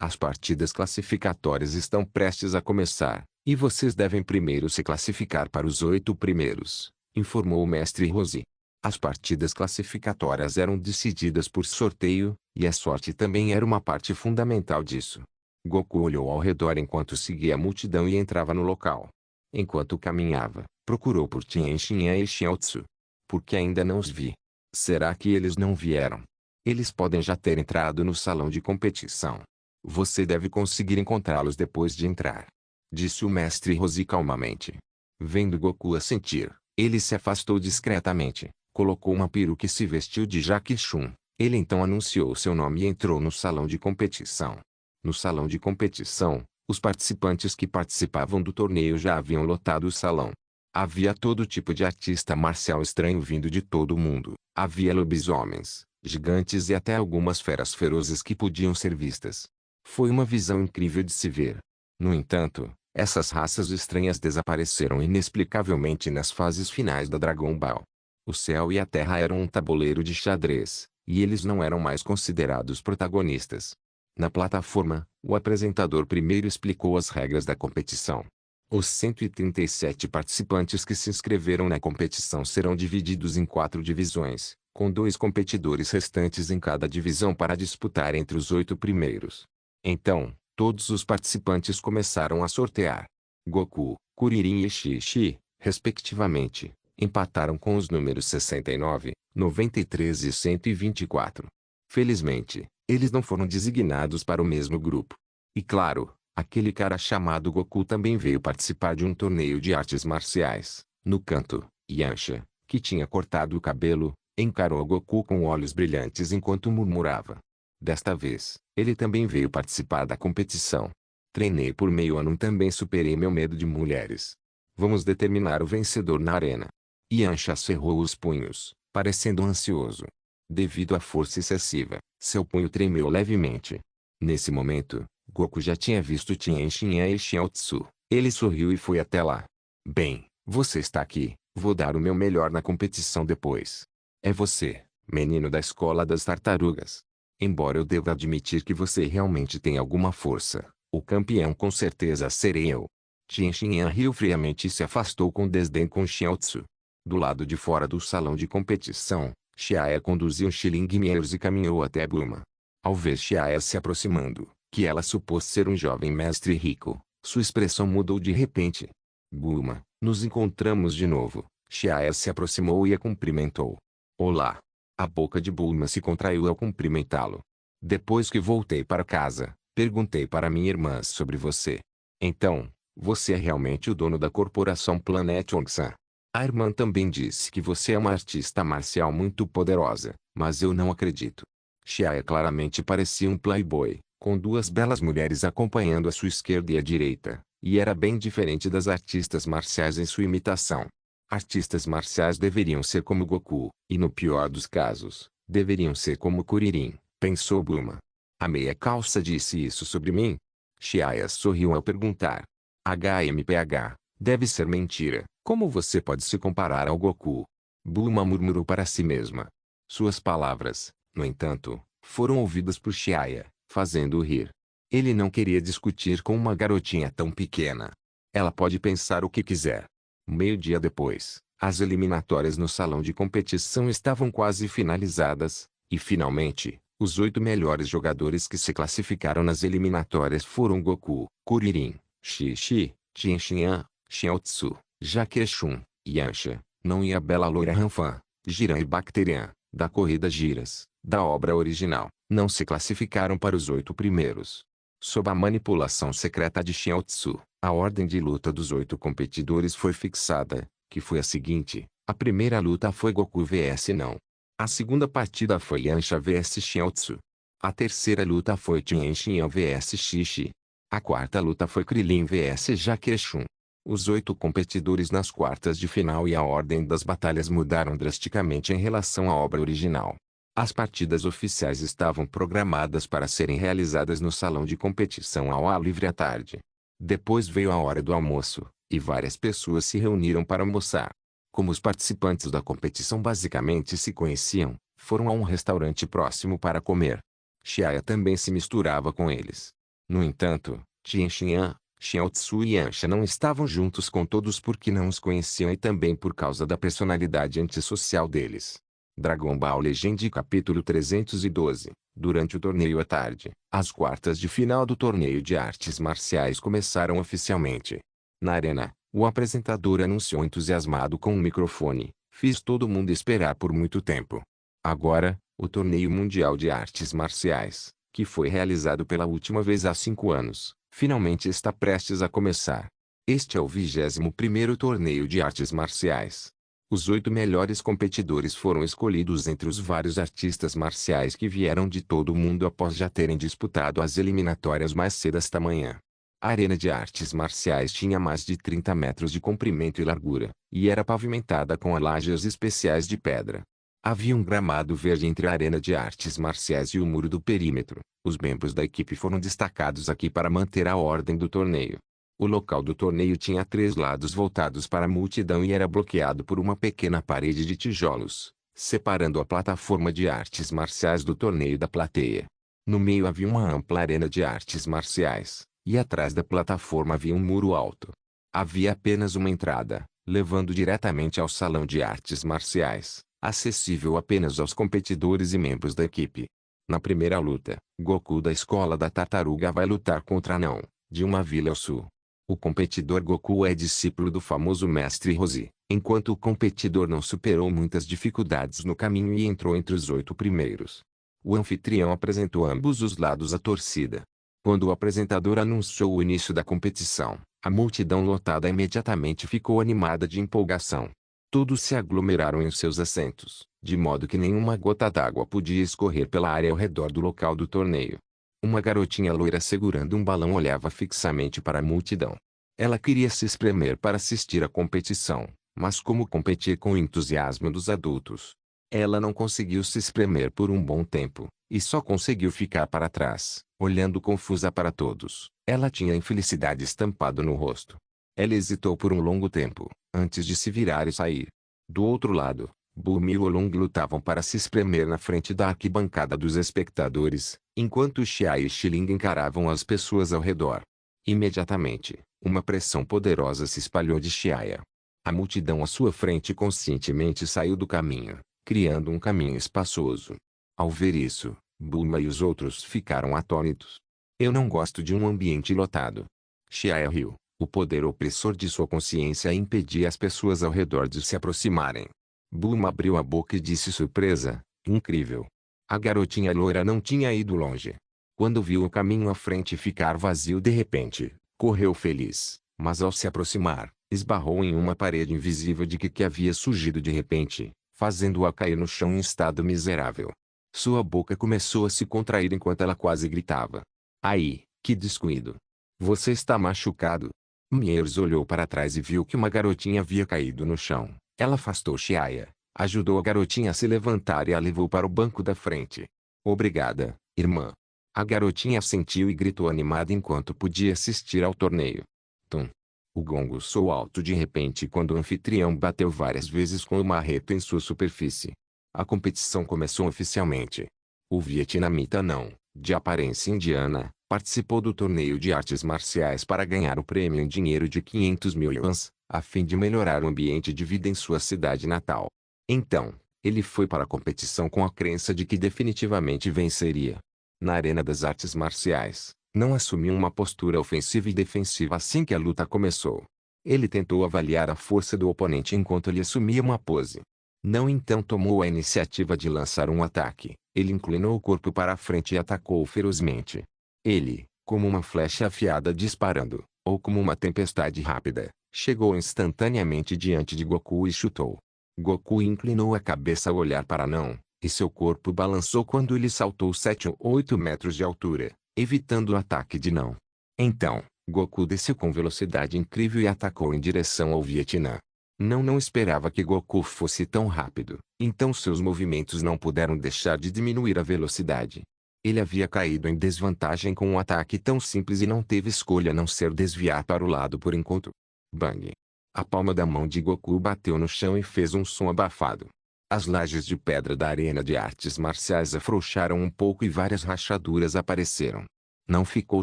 [SPEAKER 1] As partidas classificatórias estão prestes a começar, e vocês devem primeiro se classificar para os 8 primeiros, informou o mestre Roshi. As partidas classificatórias eram decididas por sorteio, e a sorte também era uma parte fundamental disso. Goku olhou ao redor enquanto seguia a multidão e entrava no local. Enquanto caminhava, procurou por Tien Shinhan e Xiaotsu. Porque ainda não os vi. Será que eles não vieram? Eles podem já ter entrado no salão de competição. Você deve conseguir encontrá-los depois de entrar. Disse o mestre Roshi calmamente. Vendo Goku assentir, ele se afastou discretamente, colocou uma peruca e se vestiu de Jackie Chun. Ele então anunciou seu nome e entrou no salão de competição. No salão de competição, os participantes que participavam do torneio já haviam lotado o salão. Havia todo tipo de artista marcial estranho vindo de todo o mundo. Havia lobisomens, gigantes e até algumas feras ferozes que podiam ser vistas. Foi uma visão incrível de se ver. No entanto, essas raças estranhas desapareceram inexplicavelmente nas fases finais da Dragon Ball. O céu e a terra eram um tabuleiro de xadrez, e eles não eram mais considerados protagonistas. Na plataforma, o apresentador primeiro explicou as regras da competição. Os 137 participantes que se inscreveram na competição serão divididos em 4 divisões, com 2 competidores restantes em cada divisão para disputar entre os 8 primeiros. Então, todos os participantes começaram a sortear. Goku, Kuririn e Xixi, respectivamente, empataram com os números 69, 93 e 124. Felizmente, eles não foram designados para o mesmo grupo. E claro, aquele cara chamado Goku também veio participar de um torneio de artes marciais. No canto, Yancha, que tinha cortado o cabelo, encarou Goku com olhos brilhantes enquanto murmurava. Desta vez, ele também veio participar da competição. Treinei por meio ano e também superei meu medo de mulheres. Vamos determinar o vencedor na arena. Yancha cerrou os punhos, parecendo ansioso. Devido à força excessiva, seu punho tremeu levemente. Nesse momento, Goku já tinha visto Tien Shinhan e Xiaotsu. Ele sorriu e foi até lá. Bem, você está aqui, Vou dar o meu melhor na competição depois. É você, menino da escola das tartarugas. Embora eu deva admitir que você realmente tem alguma força, o campeão com certeza serei eu. Tien Xinhan riu friamente e se afastou com desdém com Xiaotsu. Do lado de fora do salão de competição, Xiae conduziu um Xiling Mears e caminhou até Bulma. Ao ver Xiae se aproximando, que ela supôs ser um jovem mestre rico, sua expressão mudou de repente. Bulma, nos encontramos de novo. Xiae se aproximou e a cumprimentou. Olá. A boca de Bulma se contraiu ao cumprimentá-lo. Depois que voltei para casa, perguntei para minha irmã sobre você. Então, você é realmente o dono da corporação Planet Ongsan. A irmã também disse que você é uma artista marcial muito poderosa, mas eu não acredito. Xiae claramente parecia um playboy, com duas belas mulheres acompanhando à sua esquerda e à direita, e era bem diferente das artistas marciais em sua imitação. Artistas marciais deveriam ser como Goku, e no pior dos casos, deveriam ser como Kuririn, pensou Bulma. A meia calça disse isso sobre mim? Xiaia sorriu ao perguntar. HMPH, deve ser mentira. Como você pode se comparar ao Goku? Bulma murmurou para si mesma. Suas palavras, no entanto, foram ouvidas por Xiaia, fazendo-o rir. Ele não queria discutir com uma garotinha tão pequena. Ela pode pensar o que quiser. Meio-dia depois, as eliminatórias no salão de competição estavam quase finalizadas, e finalmente, os 8 melhores jogadores que se classificaram nas eliminatórias foram Goku, Kuririn, Xi, Tien Xinhan, Xiaotsu, Jackie Chun, Yanxia, Não e a bela loira Ranfan, Jiran e Bacterian, da corrida Giras, da obra original, não se classificaram para os 8 primeiros. Sob a manipulação secreta de Xiaotsu, a ordem de luta dos 8 competidores foi fixada, que foi a seguinte: a primeira luta foi Goku vs Não. A segunda partida foi Yanxia vs Xiaotsu. A terceira luta foi Tien Xinhan vs Xixi. A quarta luta foi Krilin vs Jackie Chun. Os 8 competidores nas quartas de final e a ordem das batalhas mudaram drasticamente em relação à obra original. As partidas oficiais estavam programadas para serem realizadas no salão de competição ao ar livre à tarde. Depois veio a hora do almoço, e várias pessoas se reuniram para almoçar. Como os participantes da competição basicamente se conheciam, foram a um restaurante próximo para comer. Xiaia também se misturava com eles. No entanto, Tien Xinhan, Xiaotsu e Yanxia não estavam juntos com todos porque não os conheciam e também por causa da personalidade antissocial deles. Dragon Ball Legend capítulo 312. Durante o torneio à tarde, as quartas de final do torneio de artes marciais começaram oficialmente. Na arena, o apresentador anunciou entusiasmado com um microfone: fiz todo mundo esperar por muito tempo. Agora, o torneio mundial de artes marciais, que foi realizado pela última vez há 5 anos, finalmente está prestes a começar. Este é o 21º torneio de artes marciais. Os 8 melhores competidores foram escolhidos entre os vários artistas marciais que vieram de todo o mundo após já terem disputado as eliminatórias mais cedo esta manhã. A arena de artes marciais tinha mais de 30 metros de comprimento e largura, e era pavimentada com lajes especiais de pedra. Havia um gramado verde entre a arena de artes marciais e o muro do perímetro. Os membros da equipe foram destacados aqui para manter a ordem do torneio. O local do torneio tinha 3 lados voltados para a multidão e era bloqueado por uma pequena parede de tijolos, separando a plataforma de artes marciais do torneio da plateia. No meio havia uma ampla arena de artes marciais, e atrás da plataforma havia um muro alto. Havia apenas uma entrada, levando diretamente ao salão de artes marciais, acessível apenas aos competidores e membros da equipe. Na primeira luta, Goku da escola da tartaruga vai lutar contra Não, de uma vila ao sul. O competidor Goku é discípulo do famoso mestre Roshi, enquanto o competidor não superou muitas dificuldades no caminho e entrou entre os 8 primeiros. O anfitrião apresentou a ambos os lados à torcida. Quando o apresentador anunciou o início da competição, a multidão lotada imediatamente ficou animada de empolgação. Todos se aglomeraram em seus assentos, de modo que nenhuma gota d'água podia escorrer pela área ao redor do local do torneio. Uma garotinha loira segurando um balão olhava fixamente para a multidão. Ela queria se espremer para assistir à competição, mas como competir com o entusiasmo dos adultos? Ela não conseguiu se espremer por um bom tempo, e só conseguiu ficar para trás, olhando confusa para todos. Ela tinha a infelicidade estampada no rosto. Ela hesitou por um longo tempo, antes de se virar e sair. Do outro lado, Bulma e Olong lutavam para se espremer na frente da arquibancada dos espectadores, enquanto Xia e Xiling encaravam as pessoas ao redor. Imediatamente, uma pressão poderosa se espalhou de Xiaia. A multidão à sua frente conscientemente saiu do caminho, criando um caminho espaçoso. Ao ver isso, Bulma e os outros ficaram atônitos. Eu não gosto de um ambiente lotado. Xiaia riu. O poder opressor de sua consciência impedia as pessoas ao redor de se aproximarem. Bulma abriu a boca e disse surpresa, incrível. A garotinha loira não tinha ido longe. Quando viu o caminho à frente ficar vazio de repente, correu feliz, mas ao se aproximar, esbarrou em uma parede invisível de que havia surgido de repente, fazendo-a cair no chão em estado miserável. Sua boca começou a se contrair enquanto ela quase gritava. Aí, que descuido! Você está machucado? Miers olhou para trás e viu que uma garotinha havia caído no chão. Ela afastou Xiaia, ajudou a garotinha a se levantar e a levou para o banco da frente. Obrigada, irmã. A garotinha assentiu e gritou animada enquanto podia assistir ao torneio. Tum. O gongo soou alto de repente quando o anfitrião bateu várias vezes com o marreta em sua superfície. A competição começou oficialmente. O vietnamita não, de aparência indiana, participou do torneio de artes marciais para ganhar o prêmio em dinheiro de 500 mil yuans, a fim de melhorar o ambiente de vida em sua cidade natal. Então, ele foi para a competição com a crença de que definitivamente venceria. Na arena das artes marciais, não assumiu uma postura ofensiva e defensiva assim que a luta começou. Ele tentou avaliar a força do oponente enquanto ele assumia uma pose. Não então tomou a iniciativa de lançar um ataque. Ele inclinou o corpo para a frente e atacou ferozmente. Ele, como uma flecha afiada disparando, ou como uma tempestade rápida, chegou instantaneamente diante de Goku e chutou. Goku inclinou a cabeça ao olhar para não, e seu corpo balançou quando ele saltou 7 ou 8 metros de altura, evitando o ataque de não. Então, Goku desceu com velocidade incrível e atacou em direção ao Vietnã. Não esperava que Goku fosse tão rápido, então seus movimentos não puderam deixar de diminuir a velocidade. Ele havia caído em desvantagem com um ataque tão simples e não teve escolha a não ser desviar para o lado por enquanto. Bang! A palma da mão de Goku bateu no chão e fez um som abafado. As lajes de pedra da arena de artes marciais afrouxaram um pouco e várias rachaduras apareceram. Não ficou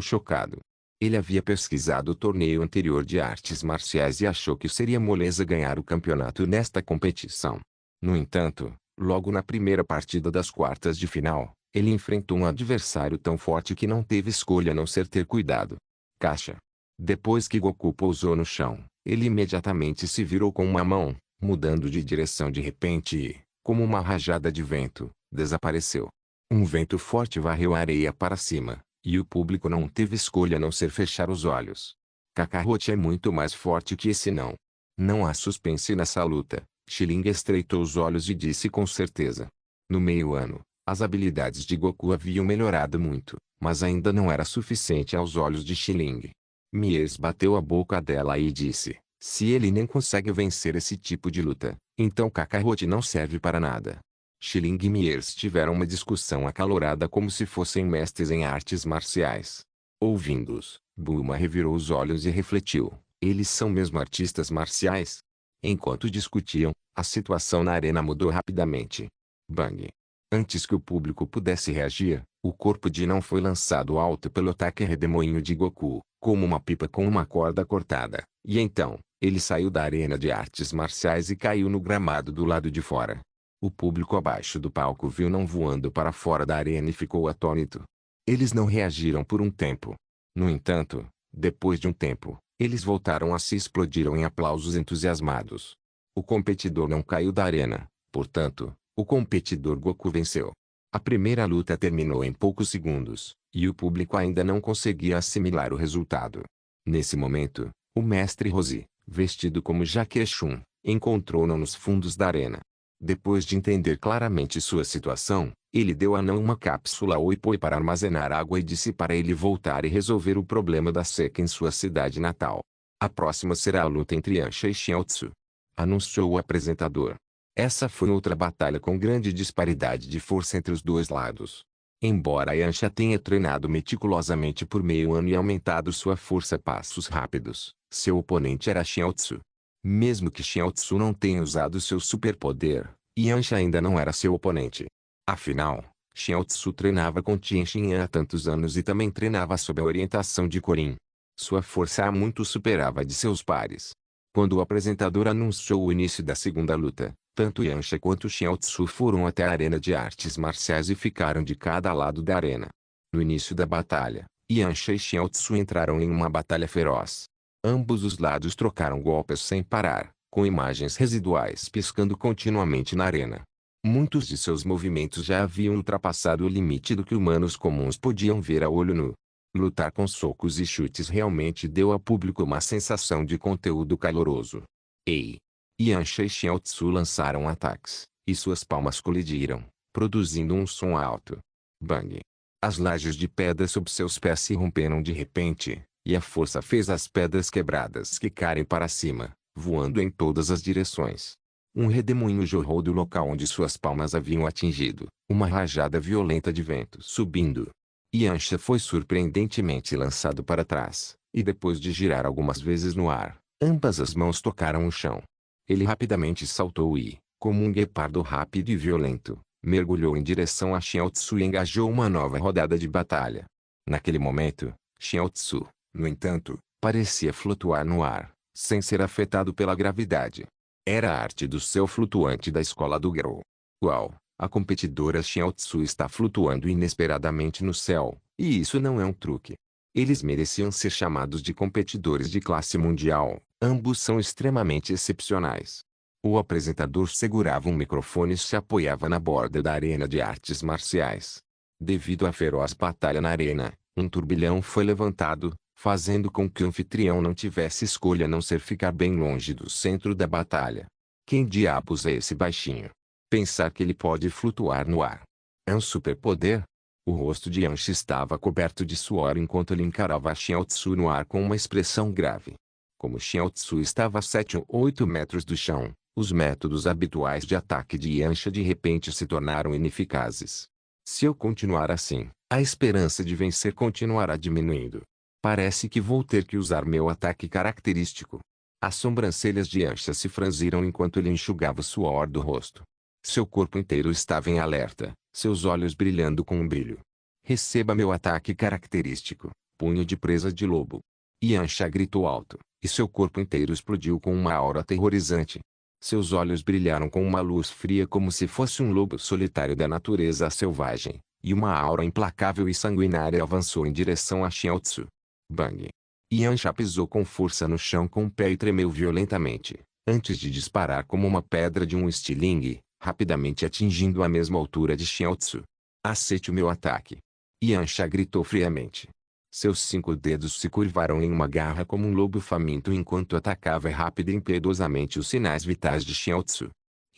[SPEAKER 1] chocado. Ele havia pesquisado o torneio anterior de artes marciais e achou que seria moleza ganhar o campeonato nesta competição. No entanto, logo na primeira partida das quartas de final, ele enfrentou um adversário tão forte que não teve escolha a não ser ter cuidado. Caixa. Depois que Goku pousou no chão, ele imediatamente se virou com uma mão, mudando de direção de repente e, como uma rajada de vento, desapareceu. Um vento forte varreu a areia para cima, e o público não teve escolha a não ser fechar os olhos. Kakarote é muito mais forte que esse não. Não há suspense nessa luta. Xiling estreitou os olhos e disse com certeza. No meio-ano, as habilidades de Goku haviam melhorado muito, mas ainda não era suficiente aos olhos de Xiling. Miers bateu a boca dela e disse, se ele nem consegue vencer esse tipo de luta, então Kakarote não serve para nada. Xiling e Miers tiveram uma discussão acalorada como se fossem mestres em artes marciais. Ouvindo-os, Bulma revirou os olhos e refletiu, eles são mesmo artistas marciais? Enquanto discutiam, a situação na arena mudou rapidamente. Bang! Antes que o público pudesse reagir, o corpo de Não foi lançado alto pelo ataque redemoinho de Goku, como uma pipa com uma corda cortada, e então, ele saiu da arena de artes marciais e caiu no gramado do lado de fora. O público abaixo do palco viu Não voando para fora da arena e ficou atônito. Eles não reagiram por um tempo. No entanto, depois de um tempo, eles voltaram a se explodiram em aplausos entusiasmados. O competidor não caiu da arena, portanto, o competidor Goku venceu. A primeira luta terminou em poucos segundos, e o público ainda não conseguia assimilar o resultado. Nesse momento, o mestre Roshi, vestido como Jackie Chun, encontrou-no nos fundos da arena. Depois de entender claramente sua situação, ele deu a Não uma cápsula Oipoi para armazenar água e disse para ele voltar e resolver o problema da seca em sua cidade natal. A próxima será a luta entre Yancha e Shiotsu, anunciou o apresentador. Essa foi outra batalha com grande disparidade de força entre os dois lados. Embora Yancha tenha treinado meticulosamente por meio ano e aumentado sua força a passos rápidos, Seu oponente era Xiaotsu. Mesmo que Xiaotsu não tenha usado seu superpoder, Yansha ainda não era seu oponente. Afinal, Xiaotsu treinava com Tien Shinhan há tantos anos e também treinava sob a orientação de Corin. Sua força a muito superava a de seus pares. Quando o apresentador anunciou o início da segunda luta, tanto Yansha quanto Xiaotsu foram até a arena de artes marciais e ficaram de cada lado da arena. No início da batalha, Yansha e Xiaotsu entraram em uma batalha feroz. Ambos os lados trocaram golpes sem parar, com imagens residuais piscando continuamente na arena. Muitos de seus movimentos já haviam ultrapassado o limite do que humanos comuns podiam ver a olho nu. Lutar com socos e chutes realmente deu ao público uma sensação de conteúdo caloroso. Ei! Yansha e Xiaotsu lançaram ataques, e suas palmas colidiram, produzindo um som alto. Bang! As lajes de pedra sob seus pés se romperam de repente, e a força fez as pedras quebradas quicarem para cima, voando em todas as direções. Um redemoinho jorrou do local onde suas palmas haviam atingido, uma rajada violenta de vento subindo. Yansha foi surpreendentemente lançado para trás, e depois de girar algumas vezes no ar, ambas as mãos tocaram o chão. Ele rapidamente saltou e, como um guepardo rápido e violento, mergulhou em direção a Xiaotsu e engajou uma nova rodada de batalha. Naquele momento, Xiaotsu, no entanto, parecia flutuar no ar, sem ser afetado pela gravidade. Era a arte do céu flutuante da escola do Garou. Uau! A competidora Xiaotsu está flutuando inesperadamente no céu, e isso não é um truque. Eles mereciam ser chamados de competidores de classe mundial, ambos são extremamente excepcionais. O apresentador segurava um microfone e se apoiava na borda da arena de artes marciais. Devido à feroz batalha na arena, um turbilhão foi levantado, fazendo com que o anfitrião não tivesse escolha a não ser ficar bem longe do centro da batalha. Quem diabos é esse baixinho? Pensar que ele pode flutuar no ar. É um superpoder? O rosto de Yansha estava coberto de suor enquanto ele encarava Xiaotsu no ar com uma expressão grave. Como Xiaotsu estava a 7 ou 8 metros do chão, os métodos habituais de ataque de Yansha de repente se tornaram ineficazes. Se eu continuar assim, a esperança de vencer continuará diminuindo. Parece que vou ter que usar meu ataque característico. As sobrancelhas de Yansha se franziram enquanto ele enxugava o suor do rosto. Seu corpo inteiro estava em alerta, seus olhos brilhando com um brilho. Receba meu ataque característico, punho de presa de lobo. Yansha gritou alto, e seu corpo inteiro explodiu com uma aura aterrorizante. Seus olhos brilharam com uma luz fria como se fosse um lobo solitário da natureza selvagem, e uma aura implacável e sanguinária avançou em direção a Xiaotsu. Bang! Yansha pisou com força no chão com o pé e tremeu violentamente, antes de disparar como uma pedra de um estilingue, rapidamente atingindo a mesma altura de Xiaotsu. Aceite o meu ataque. Yansha gritou friamente. Seus 5 dedos se curvaram em uma garra como um lobo faminto enquanto atacava rápida e impiedosamente os sinais vitais de Xiaotsu.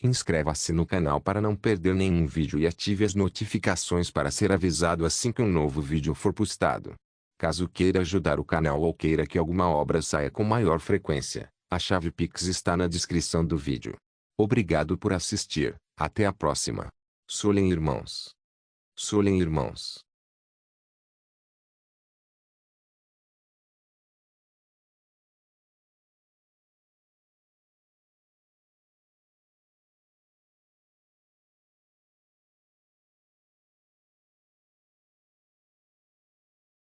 [SPEAKER 1] Inscreva-se no canal para não perder nenhum vídeo e ative as notificações para ser avisado assim que um novo vídeo for postado. Caso queira ajudar o canal ou queira que alguma obra saia com maior frequência, a chave Pix está na descrição do vídeo. Obrigado por assistir, até a próxima. Solen irmãos. Solen irmãos.